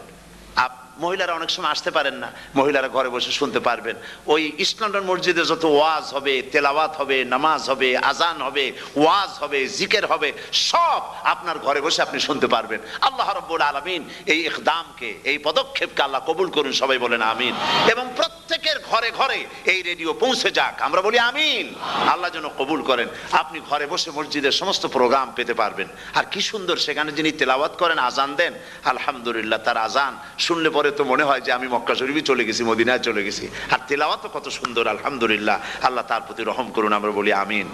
Speaker 1: মহিলারা অনেক সময় আসতে পারেন না, মহিলারা ঘরে বসে শুনতে পারবেন। ওই ইস্ট লন্ডন মসজিদে যত ওয়াজ হবে, তেলাওয়াত হবে, নামাজ হবে, আজান হবে, ওয়াজ হবে, জিকির হবে, সব আপনার ঘরে বসে আপনি শুনতে পারবেন। আল্লাহ রাব্বুল আলামিন এই ইকদামকে, এই পদক্ষেপকে আল্লাহ কবুল করুন, সবাই বলেন আমিন। এবং প্রত্যেকের ঘরে ঘরে এই রেডিও পৌঁছে যাক, আমরা বলি আমিন। আল্লাহ যেন কবুল করেন, আপনি ঘরে বসে মসজিদের সমস্ত প্রোগ্রাম পেতে পারবেন। আর কি সুন্দর সেখানে যিনি তেলাওয়াত করেন, আজান দেন, আলহামদুলিল্লাহ, তার আজান শুনলে পরে তো মনে হয় যে আমি মক্কা শরীফে চলে গেছি, মদিনায় চলে গেছি। আর তেলাওয়াত তো কত সুন্দর, আলহামদুলিল্লাহ, আল্লাহ তার প্রতি রহম করুন, আমরা বলি আমিন।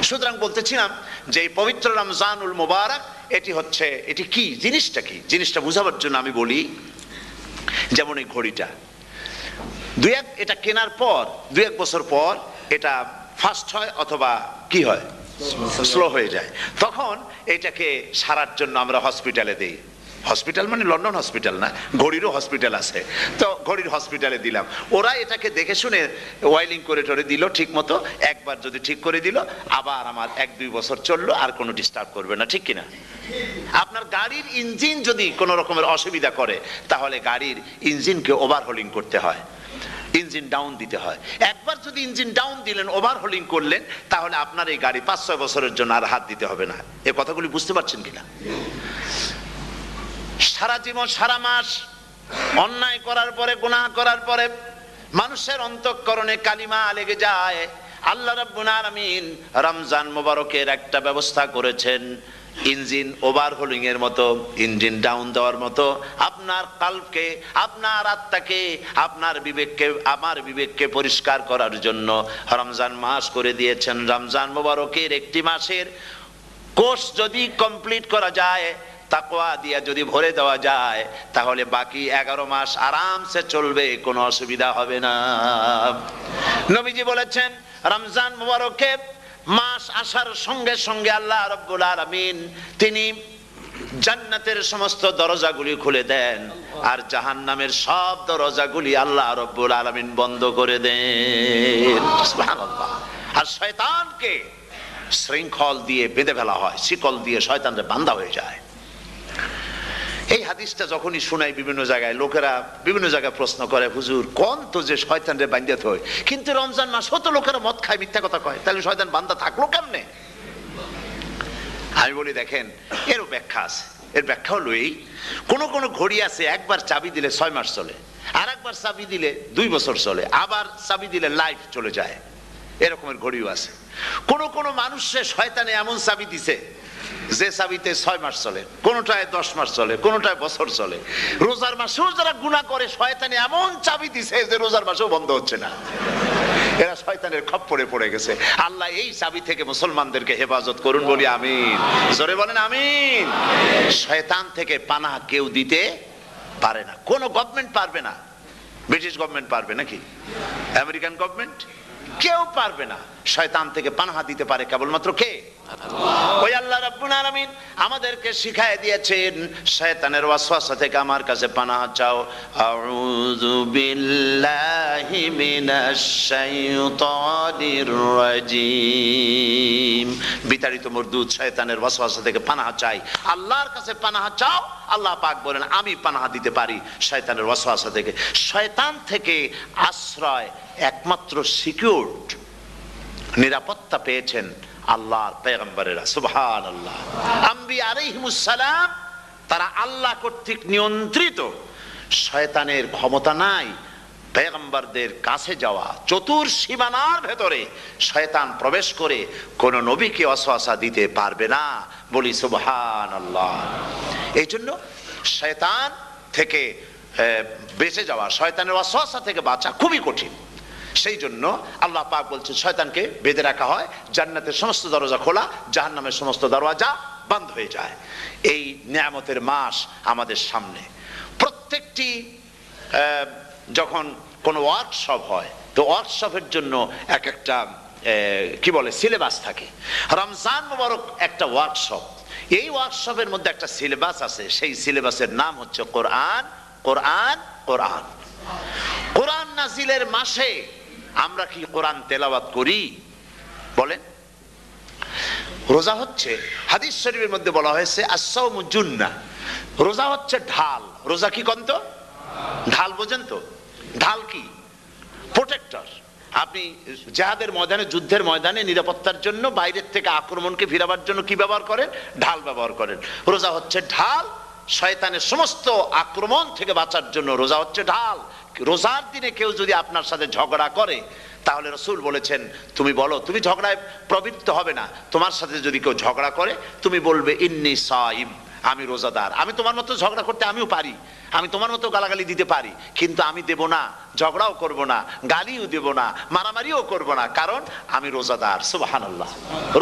Speaker 1: সুতরাং বলতেছিলাম যে এই পবিত্র রমজানুল মুবারক এটি কি, জিনিসটা কি, জিনিসটা বুঝাবার জন্য আমি বলি, যেমন এই ঘড়িটা এটা কেনার পর 2-1 বছর পর এটা ফাস্ট হয় অথবা কি হয়, স্লো হয়ে যায়। তখন এটাকে সারার জন্য আমরা হসপিটালে দেই। হসপিটাল মানে লন্ডন হসপিটাল না, ঘড়িরও হসপিটাল আছে, তো ঘড়ির হসপিটালে দিলাম। ওরা এটাকে দেখে শুনে ওয়াইলিং করে টরে দিল ঠিক মতো। একবার যদি ঠিক করে দিল, আবার আমার 1-2 বছর চললো, আর কোনো ডিস্টার্ব করবে না, ঠিক কিনা? আপনার গাড়ির ইঞ্জিন যদি কোনো রকমের অসুবিধা করে, তাহলে গাড়ির ইঞ্জিনকে ওভারহোলিং করতে হয়, ইঞ্জিন ডাউন দিতে হয়। একবার যদি ইঞ্জিন ডাউন দিলেন, ওভারহোলিং করলেন, তাহলে আপনার এই গাড়ি 5-6 বছরের জন্য আর হাত দিতে হবে না। এই কথাগুলি বুঝতে পারছেন কিনা? সারা জীবন, সারা মাস অন্যায় করার পরে, গুনাহ করার পরে মানুষের অন্তঃকরণে কালিমা লেগে যায়। আল্লাহ রাব্বুল আলামিন রমজান মুবারকের একটা ব্যবস্থা করেছেন, ইঞ্জিন ওভারহোলিং এর মতো, ইঞ্জিন ডাউন দেওয়ার মতো। আপনার কালবকে, আপনার আত্মাকে, আপনার বিবেককে, আমার বিবেককে পরিষ্কার করার জন্য রমজান মাস করে দিয়েছেন। রমজান মুবারকের একটি মাসের কোর্স যদি কমপ্লিট করা যায়, তাকওয়া দিয়া যদি ভরে দেওয়া যায়, তাহলে বাকি 11 মাস আরামসে চলবে, কোনো অসুবিধা হবে না। নবীজি বলেছেন রমজান মুবারকে মাস আসার সঙ্গে সঙ্গে আল্লাহ রাব্বুল আলামিন তিনি জান্নাতের সমস্ত দরজাগুলি খুলে দেন, আর জাহান্নামের সব দরজাগুলি আল্লাহ রাব্বুল আলামিন বন্ধ করে দেন। সুবহানাল্লাহ। আর শয়তানকে শৃঙ্খল দিয়ে বেঁধে ফেলা হয়, শিকল দিয়ে শয়তানরা বাঁধা হয়ে যায়। এই হাদিসটা যখনই শোনাই বিভিন্ন জায়গায়, লোকেরা বিভিন্ন জায়গায় প্রশ্ন করে, হুজুর কোন তো যে শয়তানরে বাঁধতে হয়, কিন্তু রমজান মাস হতো লোকেরা মদ খায়, মিথ্যা কথা কয়, তাহলে শয়তান বান্ধা থাকলো কেমনে? আমি বলি দেখেন, এরও ব্যাখ্যা আছে। এর ব্যাখ্যা হলো এই, কোন কোন ঘড়ি আছে একবার চাবি দিলে 6 মাস চলে, আর একবার চাবি দিলে 2 বছর চলে, আবার চাবি দিলে লাইফ চলে যায়, এরকমের ঘড়িও আছে। কোন কোন মানুষের শয়তানে এমন চাবি দিছে যে চাবিতে 6 মাস চলে, কোনটায় 10 মাস চলে, কোনটায় বছর চলে। রোজার মাসেও যারা গুনাহ করে, শয়তানে এমন চাবি দিছে যে রোজার মাসেও বন্ধ হচ্ছে না। এরা শয়তানের খপ্পরে পড়ে গেছে। আল্লাহ এই চাবি থেকে মুসলমানদেরকে হেফাজত করুন, বলি আমিন। জোরে বলেন আমিন। শয়তান থেকে পানাহ কেউ দিতে পারে না, কোন গভর্নমেন্ট পারবে না। ব্রিটিশ গভর্নমেন্ট পারবে নাকি? American government? কেউ পারবে না। শয়তান থেকে পানাহ দিতে পারে কেবলমাত্র কে? ওই আল্লাহ রাব্বুল আলামিন আমাদেরকে শিখায় দিয়েছেন, শয়তানের ওয়াসওয়াসা থেকে আমার কাছে পানাহ চাও। আউযু বিল্লাহি মিনাশ শাইতানির রাজিম। বিতাড়িত মরদুদ শয়তানের ওয়াসওয়াসা থেকে পানাহ চাই, আল্লাহর কাছে পানাহ চাও। আল্লাহ পাক বলেন আমি পানাহ দিতে পারি শয়তানের ওয়াসওয়াসা থেকে। শয়তান থেকে আশ্রয় একমাত্র সিকিউরড, নিরাপত্তা পেয়েছেন আল্লাহর পয়গম্বরেরা। সুবহানাল্লাহ। আম্বিয়া আলাইহিমুস সালাম তারা আল্লাহ কর্তৃক নিয়ন্ত্রিত, শয়তানের ক্ষমতা নাই পয়গম্বরদের কাছে যাওয়া। চতুর সীমানার ভেতরে শয়তান প্রবেশ করে কোন নবীকে ওয়াসওয়াসা দিতে পারবে না, বলি সুবহানাল্লাহ। এই জন্য শয়তান থেকে বেঁচে যাওয়া, শয়তানের ওয়াসওয়াসা থেকে বাঁচা খুবই কঠিন। সেই জন্য আল্লাহ পাক বলছেন শয়তানকে বেঁধে রাখা হয়, জান্নাতের সমস্ত দরজা খোলা, জাহান্নামের সমস্ত দরজা বন্ধ হয়ে যায়। এই নিয়ামতের মাস আমাদের সামনে। প্রত্যেকটি যখন কোনো ওয়ার্কশপ হয়, তো ওয়ার্কশপের জন্য এক একটা কি বলে সিলেবাস থাকে। রমজান মুবারক একটা ওয়ার্কশপ। এই ওয়ার্কশপের মধ্যে একটা সিলেবাস আছে, সেই সিলেবাসের নাম হচ্ছে কোরআন। কোরআন কোরআন কোরআন নাজিলের মাসে আমরা কি কোরআন তেলাওয়াত করি? বলেন। রোজা হচ্ছে, হাদিস শরীফের মধ্যে বলা হয়েছে আস-সাওমু জুন্নাহ, রোজা হচ্ছে ঢাল। রোজা কি কন্ত? ঢাল। বোঝেন তো ঢাল কি? প্রোটেক্টর। আপনি জিহাদের ময়দানে, যুদ্ধের ময়দানে নিরাপত্তার জন্য, বাইরের থেকে আক্রমণকে ফিরাবার জন্য কি ব্যবহার করেন? ঢাল ব্যবহার করেন। রোজা হচ্ছে ঢাল, শয়তানের সমস্ত আক্রমণ থেকে বাঁচার জন্য রোজা হচ্ছে ঢাল। রোজার দিনে কেউ যদি আপনার সাথে ঝগড়া করে, তাহলে রাসূল বলেছেন তুমি বলো, তুমি ঝগড়ায় প্রবৃত্ত হবে না। তোমার সাথে যদি কেউ ঝগড়া করে, তুমি বলবে ইন্নী সাইম, আমি রোজাদার। আমি তোমার মতো ঝগড়া করতে আমিও পারি, আমি তোমার মতো গালাগালি দিতে পারি, কিন্তু আমি দেব না, ঝগড়াও করব না, গালিও দেব না, মারামারিও করব না, কারণ আমি রোজাদার। সুবহানাল্লাহ।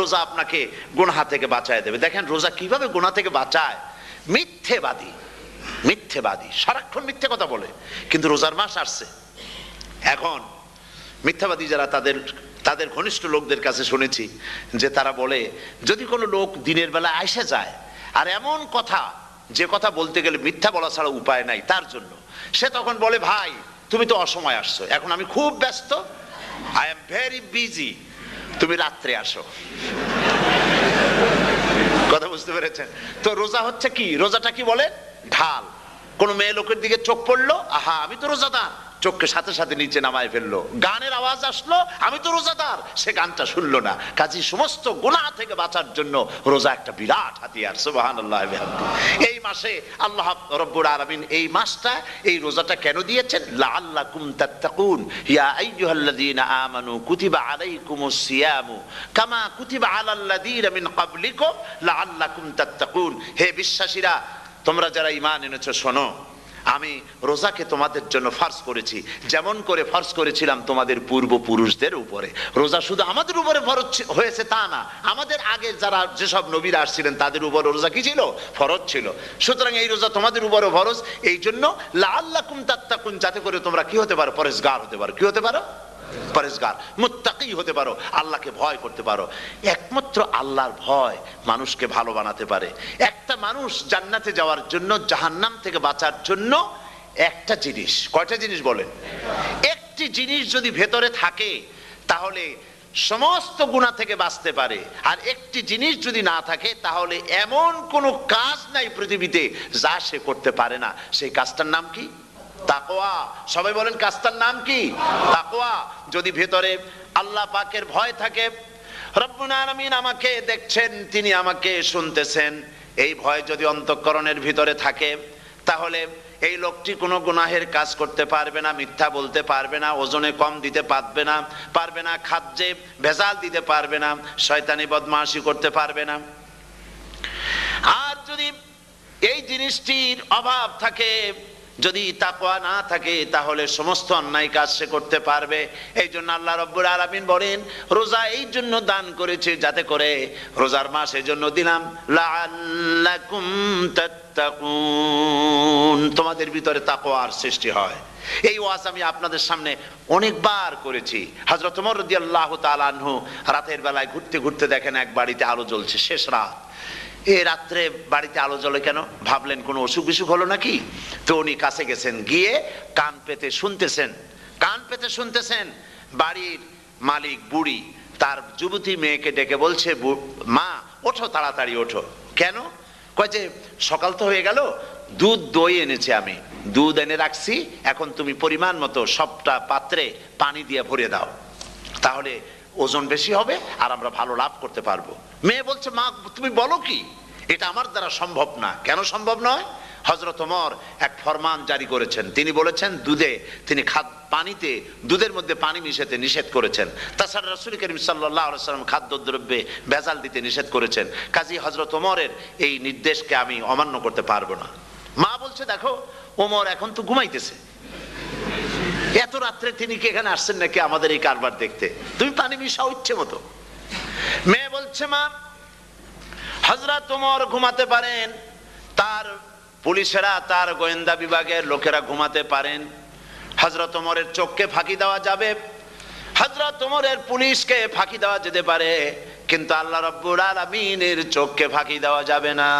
Speaker 1: রোজা আপনাকে গুনাহ থেকে বাঁচায় দেবে। দেখেন রোজা কিভাবে গুনাহ থেকে বাঁচায়। মিথ্যেবাদী, মিথ্যেবাদী সারাক্ষণ মিথ্যে কথা বলে, কিন্তু রোজার মাস আসছে। এখন মিথ্যাবাদী যারা, তাদের ঘনিষ্ঠ লোকদের কাছে শুনেছি যে তারা বলে, যদি কোনো লোক দিনের বেলা আইসা যায় আর এমন কথা, যে কথা বলতে গেলে মিথ্যা বলা ছাড়া উপায় নাই তার জন্য, সে তখন বলে ভাই তুমি তো অসময় আসছো, এখন আমি খুব ব্যস্ত, আই এম ভেরি বিজি, তুমি রাত্রে আসো। কথা বুঝতে পেরেছেন তো? রোজা হচ্ছে কি? রোজাটা কি বলে? ঢাল। কোন মেয়ে লোকের দিকে চোখ পড়লো, আহা আমি তো রোজাদার, চোখকে সাথে সাথে নিচে নামায় ফেললো। গানের আওয়াজ আসলো, আমি তো রোজাদার, সে গানটা শুনলো না। কাজী সমস্ত গুনাহ থেকে বাঁচার জন্য রোজা একটা বিরাট হাতিয়ার। সুবহানাল্লাহ। এই মাসে আল্লাহ রাব্বুল আলামিন এই মাসটা, এই রোজাটা কেন দিয়েছেন? লাআল্লাকুম তাত্তাকুন, ইয়া আইয়ুহাল্লাযীনা আমানু কুতিবা আলাইকুমুস সিয়ামু কামা কুতিবা আলাল্লাযীনা মিন ক্বাবলিকুম লাআল্লাকুম তাত্তাকুন। হে বিশ্বাসীরা, তোমরা যারা ঈমান এনেছো, শোনো, আমি রোজাকে তোমাদের জন্য ফরজ করেছি, যেমন করে ফরজ করেছিলাম তোমাদের পূর্বপুরুষদের উপরে। রোজা শুধু আমাদের উপরে ফরজ হয়েছে তা না, আমাদের আগে যারা যেসব নবীরা আসছিলেন তাদের উপর রোজা কি ছিল? ফরজ ছিল। সুতরাং এই রোজা তোমাদের উপরে ফরজ, এই জন্য লাআল্লাকুম তাত্তাকুন, যাতে করে তোমরা কি হতে পারো? পরেজগার হতে পারো। কি হতে পারো? পরেজগার, মুত্তাকি হতে পারো, আল্লাহকে ভয় করতে পারো। একমাত্র আল্লাহর ভয় মানুষকে ভালো বানাতে পারে। একটা মানুষ জান্নাতে যাওয়ার জন্য, জাহান্নাম থেকে বাঁচার জন্য একটা জিনিস, কয়টা জিনিস বলেন? একটি জিনিস যদি ভেতরে থাকে তাহলে সমস্ত গুনাহ থেকে বাঁচতে পারে। আর একটি জিনিস যদি না থাকে তাহলে এমন কোনো কাজ নাই পৃথিবীতে যা সে করতে পারে না। সেই কাজটার নাম কি? তাকওয়া। সবাই বলেন কাজটার নাম কি? তাকওয়া। যদি ভেতরে আল্লাহ পাকের ভয় থাকে, রব্বুল আলামিন আমাকে দেখছেন, তিনি আমাকে শুনতেছেন, এই ভয় যদি অন্তঃকরণের ভিতরে থাকে, তাহলে এই লোকটি কোনো গুনাহের কাজ করতে পারবে না, মিথ্যা বলতে পারবে না, ওজনে কম দিতে পারবে না, খাদ্যে ভেজাল দিতে পারবে না, শয়তানি বদমাশি করতে পারবে না। আর যদি এই জিনিসটির অভাব থাকে, যদি তাকওয়া না থাকে, তাহলে সমস্ত অন্যায় কাজ সে করতে পারবে। এই জন্য আল্লাহ রাব্বুল আলামিন বলেন, রোজা এই জন্য দান করেছে যাতে করে, রোজার মাস এই জন্য দিলাম, লাআল্লাকুম তাত্তাকুন, তোমাদের ভিতরে তাকওয়ার সৃষ্টি হয়। এই ওয়াজ আমি আপনাদের সামনে অনেকবার করেছি। হযরত ওমর রাদিয়াল্লাহু তাআলা আনহু রাতের বেলায় ঘুরতে ঘুরতে দেখেন এক বাড়িতে আলো জ্বলছে, শেষ রাত। এই রাত্রে বাড়িতে আলো জ্বলে কেন? ভাবলেন কোনো অসুখ বিসুখ হলো নাকি। তো উনি কাছে গেছেন, গিয়ে কান পেতে শুনতেছেন। বাড়ির মালিক বুড়ি তার যুবতী মেয়েকে ডেকে বলছে, মা ওঠো, তাড়াতাড়ি ওঠো। কেন? কয় যে সকাল তো হয়ে গেল, দুধ দই এনেছি, আমি দুধ এনে রাখছি, এখন তুমি পরিমাণ মতো সবটা পাত্রে পানি দিয়ে ভরে দাও, তাহলে ওজন বেশি হবে আর আমরা ভালো লাভ করতে পারবো। মেয়ে বলছে, মা তুমি বলো কি, এটা আমার দ্বারা সম্ভব না। কেন সম্ভব নয়? হযরত ওমর এক ফরমান জারি করেছেন, তিনি বলেছেন পানিতে, দুধের মধ্যে পানি মিশাতে নিষেধ করেছেন। তাছাড়া রাসূল করিম সাল্লাল্লাহু আলাইহি ওয়াসাল্লাম খাদ্যদ্রব্যে ভেজাল দিতে নিষেধ করেছেন। কাজী হযরত ওমরের এই নির্দেশকে আমি অমান্য করতে পারবো না। মা বলছে, দেখো ওমর এখন তো ঘুমাইতেছে, এত রাত্রে তিনি কি এখানে আসছেন নাকি আমাদের এই কারবার দেখতে? তুমি পানি মিশাও ইচ্ছে মতো। মেয়ে বলছে, মা হযরত ওমর ঘুমাতে পারেন, তার পুলিশেরা, তার গোয়েন্দা বিভাগের লোকেরা ঘুমাতে পারেন, হযরত ওমরের চোখকে ফাঁকি দেওয়া যাবে, হযরত ওমরের পুলিশকে ফাঁকি দেওয়া যেতে পারে, কিন্তু আল্লাহ রাব্বুল আলামিনের চোখকে ফাঁকি দেওয়া যাবে না।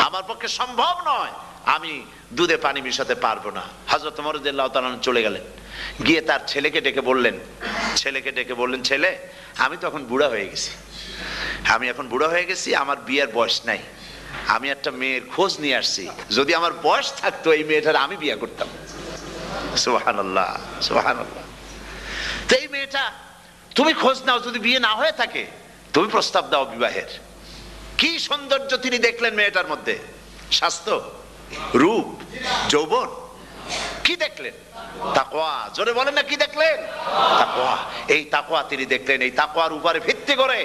Speaker 1: আমার পক্ষে সম্ভব নয়, আমি দুধে পানি মিশাতে পারবো না। হযরত ওমর রাদিয়াল্লাহু তাআলা চলে গেলেন, গিয়ে তার ছেলেকে ডেকে বললেন, ছেলে আমি তো এখন বুড়া হয়ে গেছি, আমার বিয়ের বয়স নাই, আমি একটা মেয়ের খোঁজ নিয়ে আসছি, যদি আমার বয়স থাকতো এই মেয়েটার আমি বিয়ে করতাম। সুবহানাল্লাহ, সুবহানাল্লাহ। তো এই মেয়েটা তুমি খোঁজ নাও, যদি বিয়ে না হয়ে থাকে তুমি প্রস্তাব দাও বিবাহের। কি সৌন্দর্য তিনি দেখলেন মেয়েটার মধ্যে, স্বাস্থ্য, রূপ, যৌবন, কি দেখলেন? তাকওয়া। জোরে বলেন না, কি দেখলেন? তাকওয়া। এই তাকওয়া তিনি দেখলেন। এই তাকওয়ার উপরে ভিত্তি করে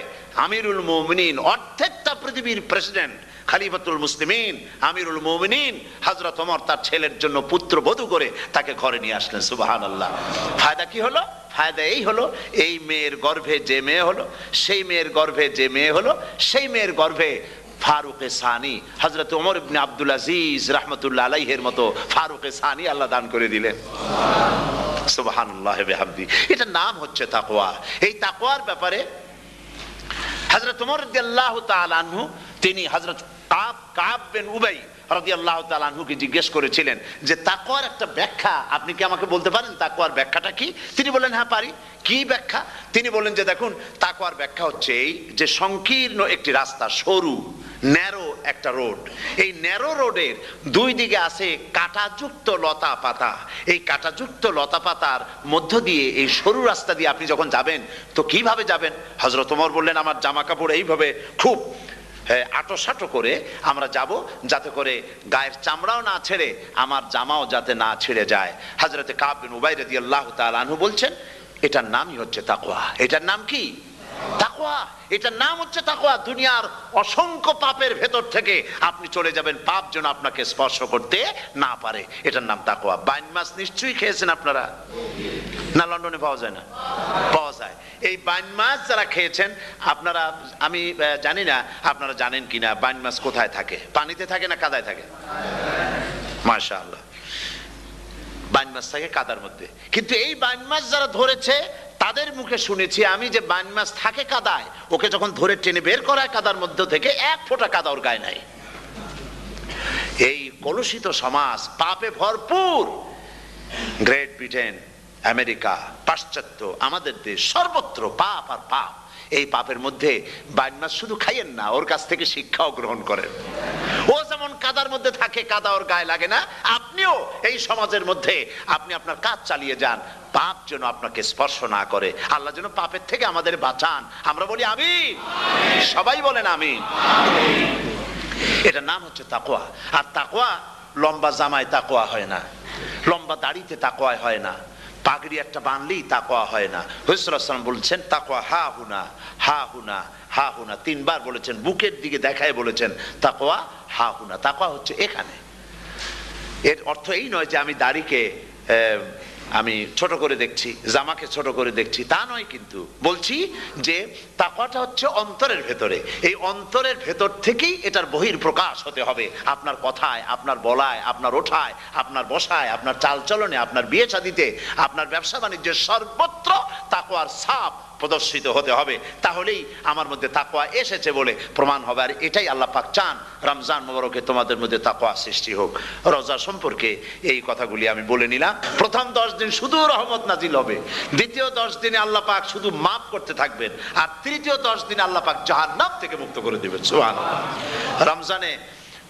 Speaker 1: আমিরুল মুমিনিন, অর্ধেকটা পৃথিবীর প্রেসিডেন্ট, খলিফাতুল মুসলিমিন, আমিরুল মুমিনিন হযরত ওমর তার ছেলের জন্য পুত্রবধূ করে তাকে ঘরে নিয়ে আসলেন। সুবহানাল্লাহ। ফায়দা কি হলো? ফায়দা এই হলো, এই মেয়ের গর্ভে যে মেয়ে হলো, সেই মেয়ের গর্ভে যে মেয়ে হলো, সেই মেয়ের গর্ভে ফারুকে সানি হযরত ওমর ইবনে আব্দুল আজিজ রাহমাতুল্লাহ আলাইহির মতো ফারুকে সানি আল্লাহ দান করে দিলেন। সুবহানাল্লাহ বিহামদি। এটার নাম হচ্ছে তাকওয়া। এই তাকওয়ার ব্যাপারে হযরত ওমর রাদিয়াল্লাহু তাআলা আনহু তিনি হযরত কাব বিন উবাই রাদিয়াল্লাহু তাআলা আনহুকে জিজ্ঞেস করেছিলেন যে তাকওয়ার একটা ব্যাখ্যা আপনি কি আমাকে বলতে পারেন, তাকওয়ার ব্যাখ্যাটা কি? তিনি বললেন, হ্যাঁ পারি। কি ব্যাখ্যা? তিনি বললেন যে দেখুন, তাকওয়ার ব্যাখ্যা হচ্ছে এই যে সংকীর্ণ একটি রাস্তা, সরু ন্যারো একটা রোড, এই ন্যারো রোডের দুই দিকে আছে কাঁটাযুক্ত লতা পাতা, এই কাঁটাযুক্ত লতা পাতার মধ্য দিয়ে এই সরু রাস্তা দিয়ে আপনি যখন যাবেন তো কিভাবে যাবেন? হযরত ওমর বললেন, আমার জামা কাপড় এইভাবে খুব আটোসাটো করে আমরা যাব, যাতে করে গায়ের চামড়াও না ছেড়ে আমার জামাও যাতে না ছিঁড়ে যায়। হযরত কাব বিন উবাই রাদিয়াল্লাহু তাআলা আনহু বলছেন, এটার নামই হচ্ছে তাকওয়া। এটার নাম কি? তাকওয়া। এটার নাম হচ্ছে তাকওয়া। দুনিয়ার অসংখ্য পাপের ভেতর থেকে আপনি চলে যাবেন, পাপ যেন আপনাকে স্পর্শ করতে না পারে। এটার নাম তাকওয়া। বাইন মাছ নিশ্চয়ই খেয়েছেন আপনারা, না লন্ডনে পাওয়া যায় না? পাওয়া যায়। এই বাইন মাছ যারা খেয়েছেন আপনারা, আমি জানি না আপনারা জানেন কিনা, বাইন মাছ কোথায় থাকে? পানিতে থাকে না কাদায় থাকে? মাশাআল্লাহ, বাইন মাছ থাকে কাদার মধ্যে। কিন্তু এই বাইন মাছ যারা ধরেছে তাদের মুখে শুনেছি আমি যে বাইন মাছ থাকে কাদায়, ওকে যখন ধরে টেনে বের করা হয় কাদার মধ্য থেকে, এক ফোঁটা কাদা ওর গায়ে নাই। এই কলুষিত সমাজ, পাপে ভরপুর, গ্রেট ব্রিটেন, আমেরিকা, পাশ্চাত্য, আমাদের দেশ, সর্বত্র পাপ আর পাপ। এই পাপের মধ্যে বাইন মাছ শুধু খাইয়েন না, ওর কাছ থেকে শিক্ষাও গ্রহণ করেন। ও যেমন কাদার মধ্যে থাকে, কাদা ওর গায়ে লাগে না, আপনিও এই সমাজের মধ্যে আপনি আপনার কাজ চালিয়ে যান, পাপ যেন আপনাকে স্পর্শ না করে। আল্লাহ যেন পাপের থেকে আমাদের বাঁচান। আমরা বলি আমিন, সবাই বলেন আমিন। এটার নাম হচ্ছে তাকওয়া। আর তাকওয়া লম্বা জামায় তাকওয়া হয় না, লম্বা দাড়িতে তাকওয়া হয় না, পাগড়ি একটা বানলেই তাকওয়া হয় না। রাসূলুল্লাহ সাল্লাল্লাহু আলাইহি ওয়াসাল্লাম বলছেন তাকওয়া হা হুনা, হা হুনা, হা হুনা, তিনবার বলেছেন, বুকের দিকে দেখায় বলেছেন তাকওয়া হা হুনা। তাকওয়া হচ্ছে এখানে। এর অর্থ এই নয় যে আমি দাড়িকে আমি ছোট করে দেখছি, জামাকে ছোট করে দেখছি, তা নয়। কিন্তু বলছি যে তাকওয়াটা হচ্ছে অন্তরের ভেতরে। এই অন্তরের ভেতর থেকেই এটার বহির প্রকাশ হতে হবে। আপনার কথায়, আপনার বলায়, আপনার ওঠায়, আপনার বসায়, আপনার চালচলনে, আপনার বিয়ে শাদীতে, আপনার ব্যবসা বাণিজ্যের সর্বত্র তাকওয়ার ছাপ প্রদর্শিত হতে হবে। তাহলেই আমার মধ্যে তাকওয়া এসেছে বলে প্রমাণ হবে। আর এটাই আল্লাহ পাক চান, রমজান মোবারকে তোমাদের মধ্যে তাকওয়া সৃষ্টি হোক। রোজা সম্পর্কে এই কথাগুলি আমি বলে নিলাম। প্রথম 10 দিন শুধু রহমত নাজিল হবে, দ্বিতীয় 10 দিনে আল্লাহ পাক শুধু মাফ করতে থাকবেন, আর তৃতীয় 10 দিনে আল্লাহ পাক জাহান্নাম থেকে মুক্ত করে দিবেন। সুবহানাল্লাহ। রমজানে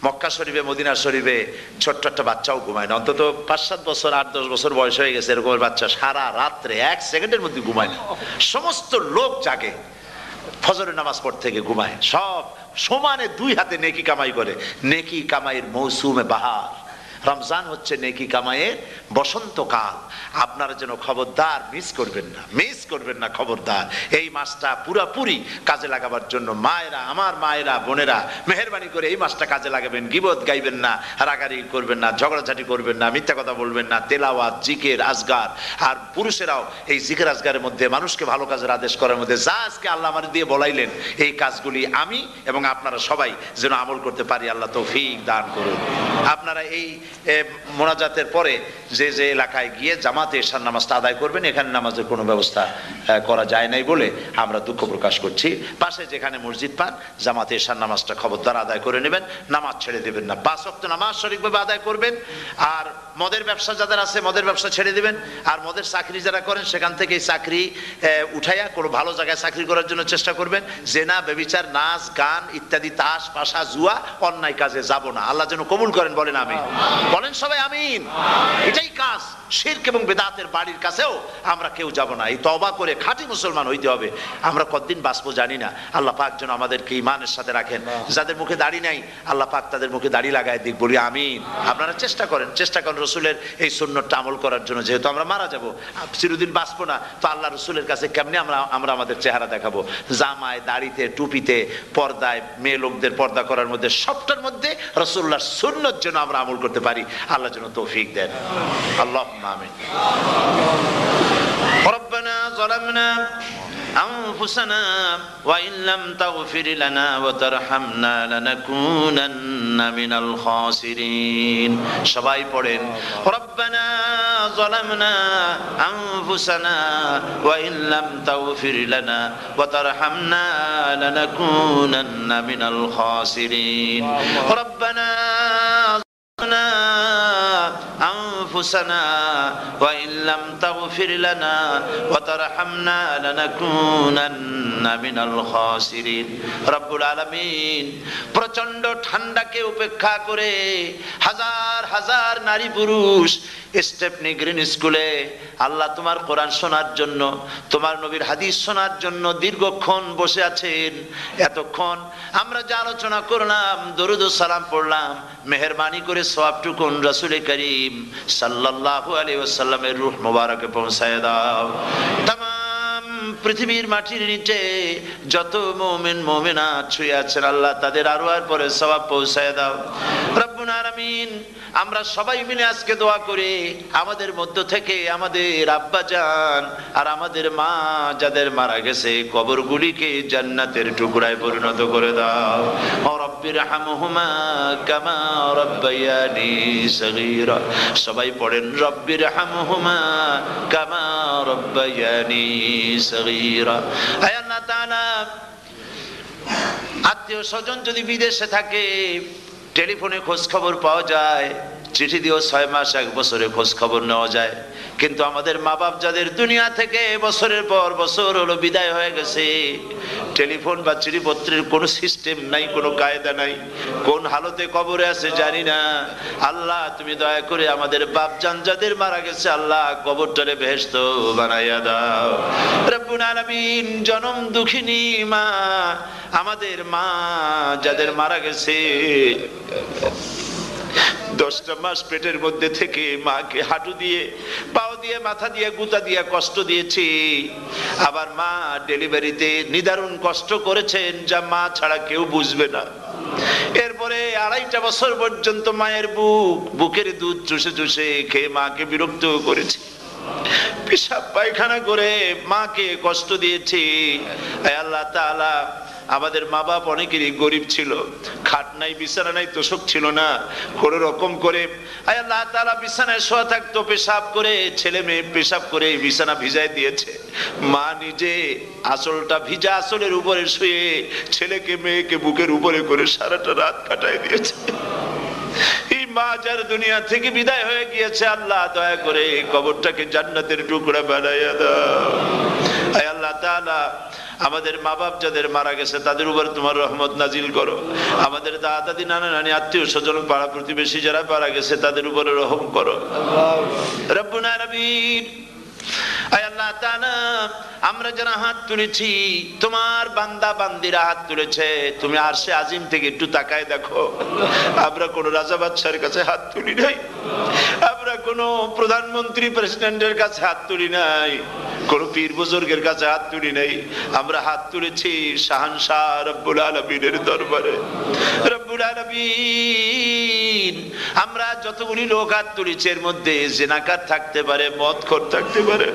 Speaker 1: মক্কা শরীফে, মদিনা শরীফে ছোট্ট একটা বাচ্চাও ঘুমায় না। অন্তত 5-7 বছর, 8-10 বছর বয়স হয়ে গেছে এরকমের বাচ্চা সারা রাত্রে 1 সেকেন্ডের মধ্যে ঘুমায় না। সমস্ত লোক জাগে, ফজরের নামাজ পড়তে থেকে ঘুমায়, সব সমানে 2 হাতে নেকি কামাই করে। নেকি কামাইয়ের মৌসুমে বাহার, রমজান হচ্ছে নেকি কামাইয়ের বসন্তকাল। আপনারা যেন খবরদার মিস করবেন না খবরদার। এই মাসটা পুরাপুরি কাজে লাগাবার জন্য মায়েরা, আমার মায়েরা, বোনেরা, মেহেরবানি করে এই মাসটা কাজে লাগাবেন। গীবত গাইবেন না, রাগারাগি করবেন না, ঝগড়াঝাটি করবেন না, মিথ্যা কথা বলবেন না, তেলাওয়াত, জিকির, আজগার। আর পুরুষেরাও এই জিকির আজগারের মধ্যে, মানুষকে ভালো কাজের আদেশ করার মধ্যে যা আজকে আল্লাহ আমার দিয়ে বলাইলেন, এই কাজগুলি আমি এবং আপনারা সবাই যেন আমল করতে পারি। আল্লাহ তৌফিক দান করুন। আপনারা এই মোনাজাতের পরে যে যে এলাকায় গিয়ে জামাতে এশার নামাজটা আদায় করবেন, এখানে নামাজের কোনো ব্যবস্থা করা যায় নাই বলে আমরা দুঃখ প্রকাশ করছি। পাশে যেখানে মসজিদ পান, জামাতে এশার নামাজটা খবরদার আদায় করে নেবেন, নামাজ ছেড়ে দেবেন না। 5 ওয়াক্ত নামাজ সঠিকভাবে আদায় করবেন। আর মদের ব্যবসা যাদের আছে, মদের ব্যবসা ছেড়ে দিবেন। আর মদের চাকরি যারা করেন, সেখান থেকে চাকরি উঠাইয়া কোনো ভালো জায়গায় চাকরি করার জন্য চেষ্টা করবেন। জেনা, ব্যভিচার, নাচ, গান ইত্যাদি, তাস, পাশা, জুয়া, অন্যায় কাজে যাব না। আল্লাহ যেন কবুল করেন, বলেন আমিন। বলেন সবাই আমিন। এটাই কাজ। শিরক এবং বেদাতের বাড়ির কাছেও আমরা কেউ যাব না। এই তওবা করে খাঁটি মুসলমান হইতে হবে। আমরা কতদিন বাঁচবো জানি না। আল্লাহ পাক যেন আমাদেরকে ঈমানের সাথে রাখেন। যাদের মুখে দাড়ি নাই, আল্লাহ পাক তাদের মুখে দাড়ি লাগায় দিক, বলি আমিন। আপনারা চেষ্টা করেন রসুলের এই সুন্নতটা আমল করার জন্য। যেহেতু আমরা মারা যাব, চিরদিন বাঁচবো না, তো আল্লাহ রসুলের কাছে কেমনি আমরা আমাদের চেহারা দেখাবো? জামায়, দাড়িতে, টুপিতে, পর্দায়, মেয়ে লোকদের পর্দা করার মধ্যে, সবটার মধ্যে রসুল্লাহর সুন্নত যেন আমরা আমল করতে পারি। আল্লাহ যেন তৌফিক দেন। আল্লাহুম্মা আমিন। রব্বানা যালামনা أنفسنا وإن لم تغفر لنا وترحمنا لنكونن من الخاسرين। সবাই পড়েন ربنا ظلمنا أنفسنا وإن لم تغفر لنا وترحمنا لنكونن من الخاسرين ربنا أنفسنا وإن لم تغفر لنا وترحمنا لنكونن من الخاسرين। রব্বুল আলামিন প্রচন্ড ঠান্ডাকে উপেক্ষা করে হাজার হাজার নারী পুরুষ স্টেপনি গ্রিন স্কুলে আল্লাহ তোমার কোরআন শোনার জন্য, তোমার নবীর হাদিস শোনার জন্য দীর্ঘক্ষণ বসে আছেন। এতক্ষণ আমরা যে আলোচনা করলাম, দরুদ ও সালাম পড়লাম, মেহেরবানি করে সওয়াবটুকুন রাসূল করিম সাল্লাল্লাহু আলাইহি ওয়াসাল্লামের রূহ মোবারকে পৌঁছায় দাও। তামাম পৃথিবীর মাটির নিচে যত মুমিন মুমিনাত শুয়ে আছেন, আল্লাহ তাদের আরওয়ার পরে সওয়াব পৌঁছায় দাও। রব্বুল আলামিন আমরা সবাই মিলে আজকে দোয়া করি, আমাদের মধ্য থেকে আমাদের আব্বা জান আর আমাদের মা যাদের মারা গেছে, কবরগুলিকে জান্নাতের টুকরায় পরিণত করে দাও। ও রব্বিরহামহুমা কামা রাব্বায়ানি সগীরা। সবাই পড়েন রব্বিরহামহুমা কামা রাব্বায়ানি সগীরা। হে আল্লাহ তাআলা, আত্মীয় স্বজন যদি বিদেশে থাকে, টেলিফোনে খোঁজ খবর পাওয়া যায়, চিঠি দিয়েও 6 মাস 1 বছরে খোঁজ খবর নেওয়া যায়, কিন্তু আমাদের মা বাপ যাদের দুনিয়া থেকে বছরের পর বছর হলো বিদায় হয়ে গেছে, টেলিফোন বা চিঠিপত্রের কোনো সিস্টেম নাই, কোনো কায়দা নাই, কোন হালতে কবরে আছে জানি না। আল্লাহ তুমি দয়া করে আমাদের বাপ জান যাদের মারা গেছে, আল্লাহ কবরটারে বেহেশত বানাইয়া দাও। রব্বুল আলামিন জনম দুঃখিনী মা, আমাদের মা যাদের মারা গেছে, 10টা মাস পেটের মধ্যে থেকে মাকে হাঁটু দিয়ে, পাও দিয়ে, মাথা দিয়ে, গুতা দিয়ে কষ্ট দিয়েছি। আবার মা ডেলিভারিতে নিদারুণ কষ্ট করেছেন, যা মা ছাড়া কেউ বুঝবে না। এরপরে 2.5 বছর পর্যন্ত মায়ের বুকের দুধ চুষে চুষে খেয়ে মাকে বিরক্ত করেছে, পেশাব পায়খানা করে মাকে কষ্ট দিয়েছি। আল্লাহ তাআলা, আমাদের মা বাপ অনেকেরই গরিব ছিল, খাট নাই, বিছানা নাই, তোষক ছিল না, কোন রকম করে আল্লাহ তাআলা বিছানায় শোয়া থাকতো, পেশাব করে, ছেলে মেয়ে পেশাব করে বিছানা ভিজায় দিয়েছে। মা নিজে আঁচলটা ভিজা আঁচলের উপরে শুয়ে ছেলেকে মেয়েকে বুকের উপরে করে সারাটা রাত কাটায় দিয়েছে। এই মা যার দুনিয়া থেকে বিদায় হয়ে গিয়েছে, আল্লাহ দয়া করে কবরটাকে জান্নাতের টুকরা বানাইয়া দাও। আল্লাহ তাআলা, আমাদের মা বাপ যাদের মারা গেছে তাদের উপর তোমার রহমত নাজিল করো। আমাদের দাদা দাদি, নানা নানি, আত্মীয় স্বজন, পাড়া প্রতিবেশী যারা মারা গেছে তাদের উপরে রহম করো। রব্বুল আলামিন আয় আল্লাহ তাআলা আমরা যারা হাত তুলেছি, তোমার বান্দা বান্দিরা হাত তুলেছে, তুমি আরশে আজিম থেকে একটু তাকায় দেখো, আমরা কোন রাজা বাদশার কাছে হাত তুলি নাই, আমরা কোন প্রধানমন্ত্রী প্রেসিডেন্টের কাছে হাত তুলি নাই, কোন পীর বুজুর্গের কাছে হাত তুলি নাই, আমরা হাত তুলেছি শাহানশাহ রব্বুল আলামিনের দরবারে। রব্বুল আলামিন, আমরা যতগুলি লোক হাত তুলেছি এর মধ্যে জিনাকার থাকতে পারে, মদখোর থাকতে পারে,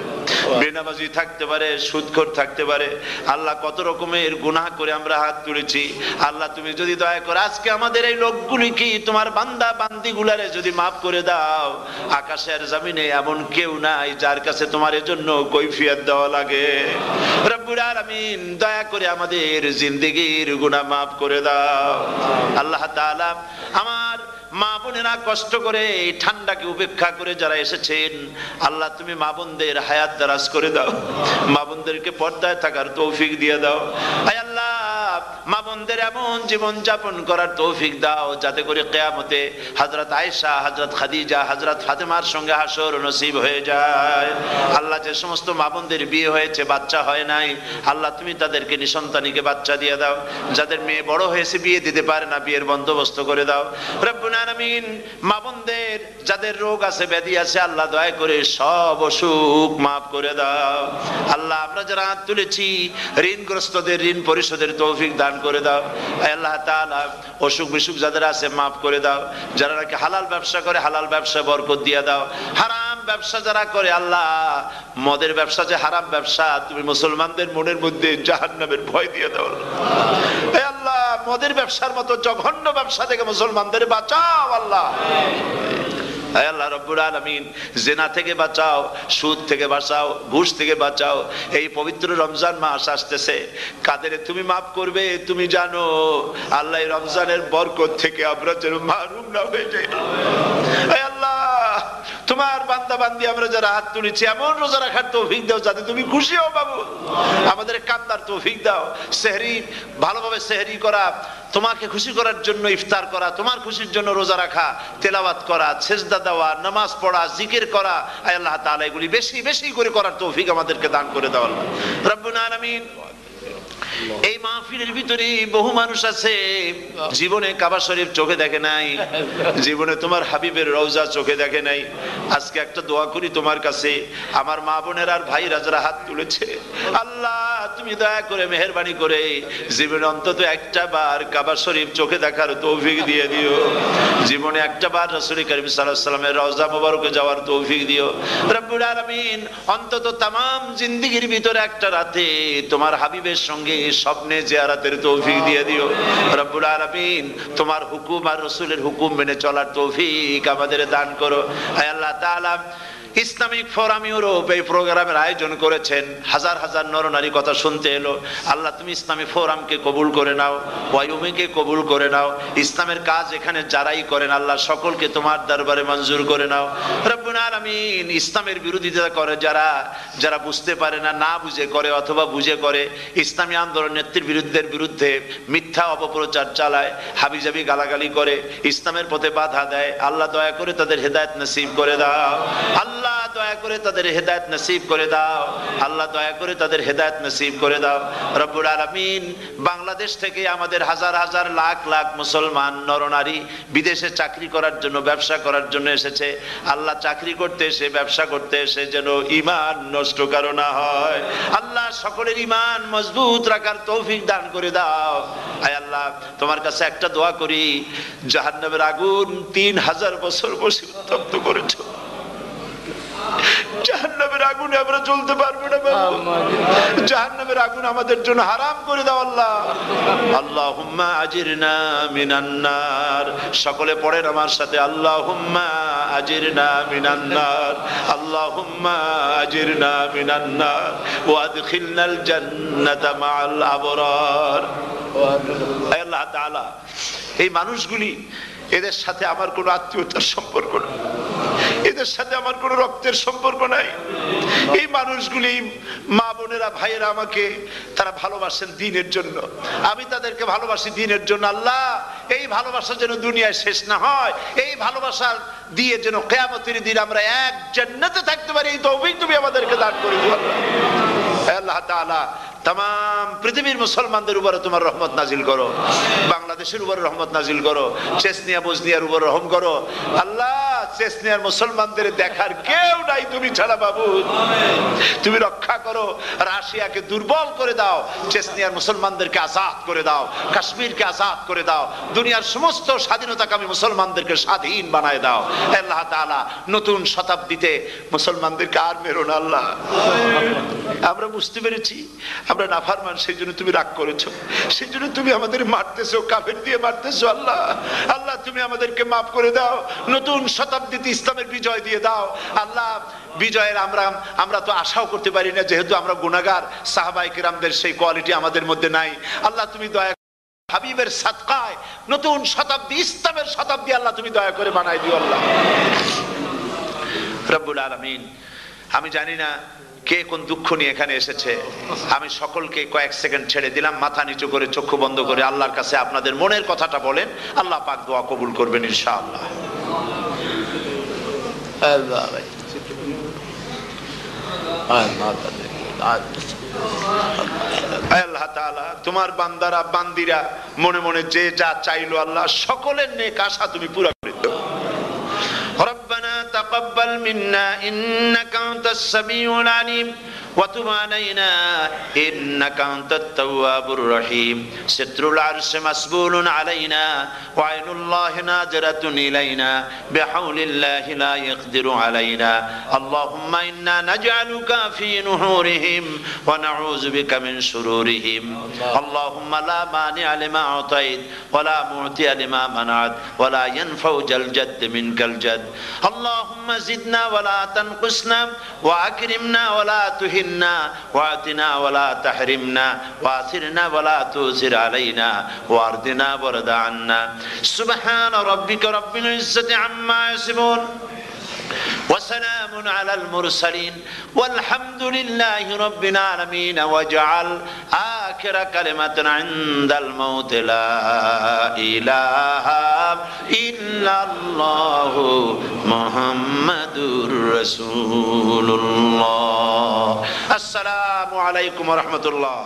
Speaker 1: বেনামাজি থাকতে পারে, সুদখোর থাকতে পারে। আল্লাহ কত রকমের গুনাহ করে আমরা হাত তুলেছি। আল্লাহ তুমি যদি দয়া করে আজকে আমাদের এই লোকগুলি কি তোমার বান্দা বান্দিগুলারে যদি মাফ করে দাও, আকাশের জমিনে এমন কেউ নাই যার কাছে তোমার এজন্য কৈফিয়ত দেওয়া লাগে। রব্বুল আলামিন দয়া করে আমাদের জিন্দেগির গুনাহ মাফ করে দাও। আল্লাহ তাআলা আমার মা বোনেরা কষ্ট করে ঠান্ডাকে উপেক্ষা করে যারা এসেছেন, আল্লাহ তুমি মা বোনদের হায়াত দারাজ করে দাও, মা বোনদেরকে পর্দায় থাকার তৌফিক দিয়ে দাও। আয় আল্লাহ, মা বোনদের এমন জীবন যাপন করার তৌফিক দাও যাতে করে কিয়ামতে হযরত আয়েশা, হযরত খাদিজা, হযরত ফাতেমার সঙ্গে হাসর নসিব হয়ে যায়। আল্লাহ যে সমস্ত মা বোনদের বিয়ে হয়েছে বাচ্চা হয় নাই, আল্লাহ তুমি তাদেরকে নিঃসন্তানীকে বাচ্চা দিয়ে দাও। যাদের মেয়ে বড় হয়েছে বিয়ে দিতে পারে না, বিয়ের বন্দোবস্ত করে দাও। রব্বুল আলামিন, মা বোনদের যাদের রোগ আছে ব্যাধি আছে, আল্লাহ দয়া করে সব অসুখ মাফ করে দাও। আল্লাহ আমরা যারা হাত তুলেছি ঋণগ্রস্তদের ঋণ পরিশোধের তৌফিক দান করে দাও। আল্লাহ তাআলা অসুখ বিসুখ যাদের আছে মাফ করে দাও। যারা নাকি হালাল ব্যবসা করে আল্লাহ ব্যবসা বরকত দিয়ে দাও। হারাম ব্যবসা যারা করে, আল্লাহ মদের ব্যবসা যে হারাম ব্যবসা, তুমি মুসলমানদের মনের মধ্যে জাহান্নামের ভয় দিয়ে দাও। আল্লাহ মদের ব্যবসার মতো জঘন্য ব্যবসা থেকে মুসলমানদের বাঁচাও। আল্লাহ আল্লাহ রব্বুল আলামিন জিনা থেকে বাঁচাও, সুদ থেকে বাঁচাও, ঘুষ থেকে বাঁচাও। এই পবিত্র রমজান মাস আসতেছে, কাদের তুমি মাফ করবে তুমি জানো। আল্লাহ রমজানের বরকত থেকে আমরা যেন মাহরুম না হয়ে যাই। আল্লাহ তোমার বান্দা বান্দি আমরা যারা হাত তুলেছি এমন রোজা রাখার তৌফিক দাও যাতে তুমি খুশি হও বাবু। আমাদের কান্দার তৌফিক দাও, সেহরি ভালোভাবে সেহরি করা, তোমাকে খুশি করার জন্য ইফতার করা, তোমার খুশির জন্য রোজা রাখা, তেলাওয়াত করা, সেজদা দেওয়া, নামাজ পড়া, জিকির করা। আয় আল্লাহ তাআলা এগুলি বেশি বেশি করে করার তৌফিক আমাদেরকে দান করে দাও আল্লাহ রব্বুল আলামিন। এই মাহফিলের ভিতরে বহু মানুষ আছে জীবনে কাবা শরীফ চোখে দেখে নাই, জীবনে তোমার হাবিবের রওজা চোখে দেখে নাই। আজকে একটা দোয়া করি তোমার কাছে, আমার মা বোনের আর ভাইরা যারা হাত তুলেছে, আল্লাহ তুমি দয়া করে মেহেরবানি করে জীবনে অন্তত একটা বার কাবা শরীফ চোখে দেখার তৌফিক দিয়ে দিও। জীবনে একটা বার রাসূল করিম সাল্লাল্লাহু আলাইহি ওয়াসাল্লামের রওজা মোবারকে যাওয়ার তৌফিক দিও রব্বুল আলামিন। অন্তত তামাম জিন্দেগির ভিতরে একটা রাতে তোমার হাবিবের সঙ্গে স্বপ্নে জিয়ারতের তৌফিক দিয়ে দিও রব্বুল আলামিন। তোমার হুকুম আর রাসূলের হুকুম মেনে চলার তৌফিক আমাদের দান করো। আয় আল্লাহ তাআলা, ইসলামিক ফোরাম ইউরোপ এই প্রোগ্রামের আয়োজন করেছেন, হাজার হাজার নরনারী কথা শুনতে এলো। আল্লাহ তুমি ইসলামী ফোরামকে কবুল করে নাও, ওয়াইউমিকে কবুল করে নাও। ইসলামের কাজ এখানে যারাই করেন আল্লাহ সকলকে তোমার দরবারে মঞ্জুর করে নাও রব্বুল আলামিন। ইসলামের বিরোধিতা করে যারা, যারা বুঝতে পারে না, না বুঝে করে অথবা বুঝে করে, ইসলামী আন্দোলন নেত্রীর বিরুদ্ধে মিথ্যা অপপ্রচার চালায়, হাবিজাবি গালাগালি করে, ইসলামের পথে বাধা দেয়, আল্লাহ দয়া করে তাদের হেদায়েত নসিব করে দাও। আল্লাহ দয়া করে তাদের হেদায়েত নসিব করে দাও। আল্লাহ দয়া করে তাদের হেদায়েত নসিব করে দাও রব্বুল আলামিন। বাংলাদেশ থেকে আমাদের হাজার হাজার লাখ লাখ মুসলমান নরনারী বিদেশে চাকরি করার জন্য, ব্যবসা করার জন্য এসেছে। আল্লাহ চাকরি করতে এসে, ব্যবসা করতে এসে যেন ঈমান নষ্ট কারো না হয়। আল্লাহ সকলের ঈমান মজবুত রাখার তৌফিক দান করে দাও। আয় আল্লাহ তোমার কাছে একটা দোয়া করি, জাহান্নামের আগুন 3000 বছর বসে উত্তপ্ত করেছো, জাহান্নামের আগুনে আমরা জ্বলতে পারবো না বাবু। জাহান্নামের আগুন আমাদের জন্য হারাম করে দাও আল্লাহ। আল্লাহুম্মা আজিরনা মিনান নার। সকলে পড়েন আমার সাথে, আল্লাহুম্মা আজিরনা মিনান নার, আল্লাহুম্মা আজিরনা মিনান নার ওয়া আদখিলনাল জান্নাতা মাআল আবরার। আল্লাহ তাআলা এই মানুষগুলি, এদের সাথে আমার কোনো আত্মীয়তার সম্পর্ক নেই, এদের সাথে আমার কোনো রক্তের সম্পর্ক নাই। এই মানুষগুলি মা বোনেরা ভাইয়েরা আমাকে তারা ভালোবাসেন দ্বীনের জন্য, আমি তাদেরকে ভালোবাসি দ্বীনের জন্য। আল্লাহ এই ভালোবাসা যেন দুনিয়ায় শেষ না হয়, এই ভালোবাসার দিয়ে যেন কিয়ামতের দিন আমরা এক জান্নাতে থাকতে পারি, এই তৌফিক তুমি আমাদেরকে দান করে দিও আল্লাহ তাআলা। तमाम পৃথিবীর মুসলমানদের উপরে তোমার রহমত নাজিল করো, বাংলাদেশের উপরে রহমত নাজিল করো, চেচনিয়া বসনিয়ার উপর রহম করো আল্লাহ। চেচনিয়ার মুসলমানদের দেখার কেউ নাই তুমি ছাড়া বাবু, তুমি রক্ষা করো। রাশিয়াকে দুর্বল করে দাও, চেচনিয়ার মুসলমানদেরকে আজাদ করে দাও, কাশ্মীরকে আজাদ করে দাও, দুনিয়ার সমস্ত স্বাধীনতাকামী মুসলমানদেরকে স্বাধীন বানায় দাও আল্লাহ তাআলা। নতুন শতাব্দীতে মুসলমানদেরকে আর মেরো না আল্লাহ। আমরা বুঝতে পেরেছি আমরা নাফরমান, সেই জন্য তুমি রাগ করেছো, সেই জন্য তুমি আমাদের মারতেছো, কাফের দিয়ে মারতেছো আল্লাহ। আল্লাহ তুমি আমাদেরকে মাফ করে দাও, নতুন শতাব্দীতে ইসলামের বিজয় দিয়ে দাও আল্লাহ। বিজয়ের আমরা তো আশাও করতে পারি না, যেহেতু আমরা গুনাহগার। সাহাবায়ে কিরামদের সেই কোয়ালিটি আমাদের মধ্যে নাই আল্লাহ। তুমি দয়া হাবিবের সাদকায় নতুন শতাব্দী, ইসলামের শতাব্দী আল্লাহ তুমি দয়া করে বানাই দিও আল্লাহ রব্বুল আলামিন। আমি জানি না কে কোন দুঃখ নিয়ে এখানে এসেছে, আমি সকলকে কয়েক সেকেন্ড ছেড়ে দিলাম, মাথা নিচু করে চক্ষু বন্ধ করে আল্লাহর কাছে আপনাদের মনের কথাটা বলেন, আল্লাহ পাক দোয়া কবুল করবেন ইনশাআল্লাহ। আল্লাহ তাআলা তোমার বান্দারা বান্দিরা মনে মনে যে যা চাইলো আল্লাহ সকলের নেক আশা তুমি পুরা করে দাও। ربنا تقبل منا إنك أنت السميع العليم وتب علينا إنك أنت التواب الرحيم ستر العرش مسبول علينا وعين الله ناظرة إلينا بحول الله لا يقدر علينا اللهم إنا نجعلك في نحورهم ونعوذ بك من شرورهم اللهم لا مانع لما أعطيت ولا معطي لما منعت ولا ينفع ذا الجد منك الجد اللهم زدنا ولا تنقصنا وأكرمنا ولا تهنا وآتنا ولا تحرمنا وآثرنا ولا تؤثر علينا وأرضنا وارض عنا سبحان ربك رب العزة عما يصفون وسلام على المرسلين والحمد لله رب العالمين واجعل آخر كلمة عند الموت لا إله إلا الله محمد رسول الله السلام عليكم ورحمة الله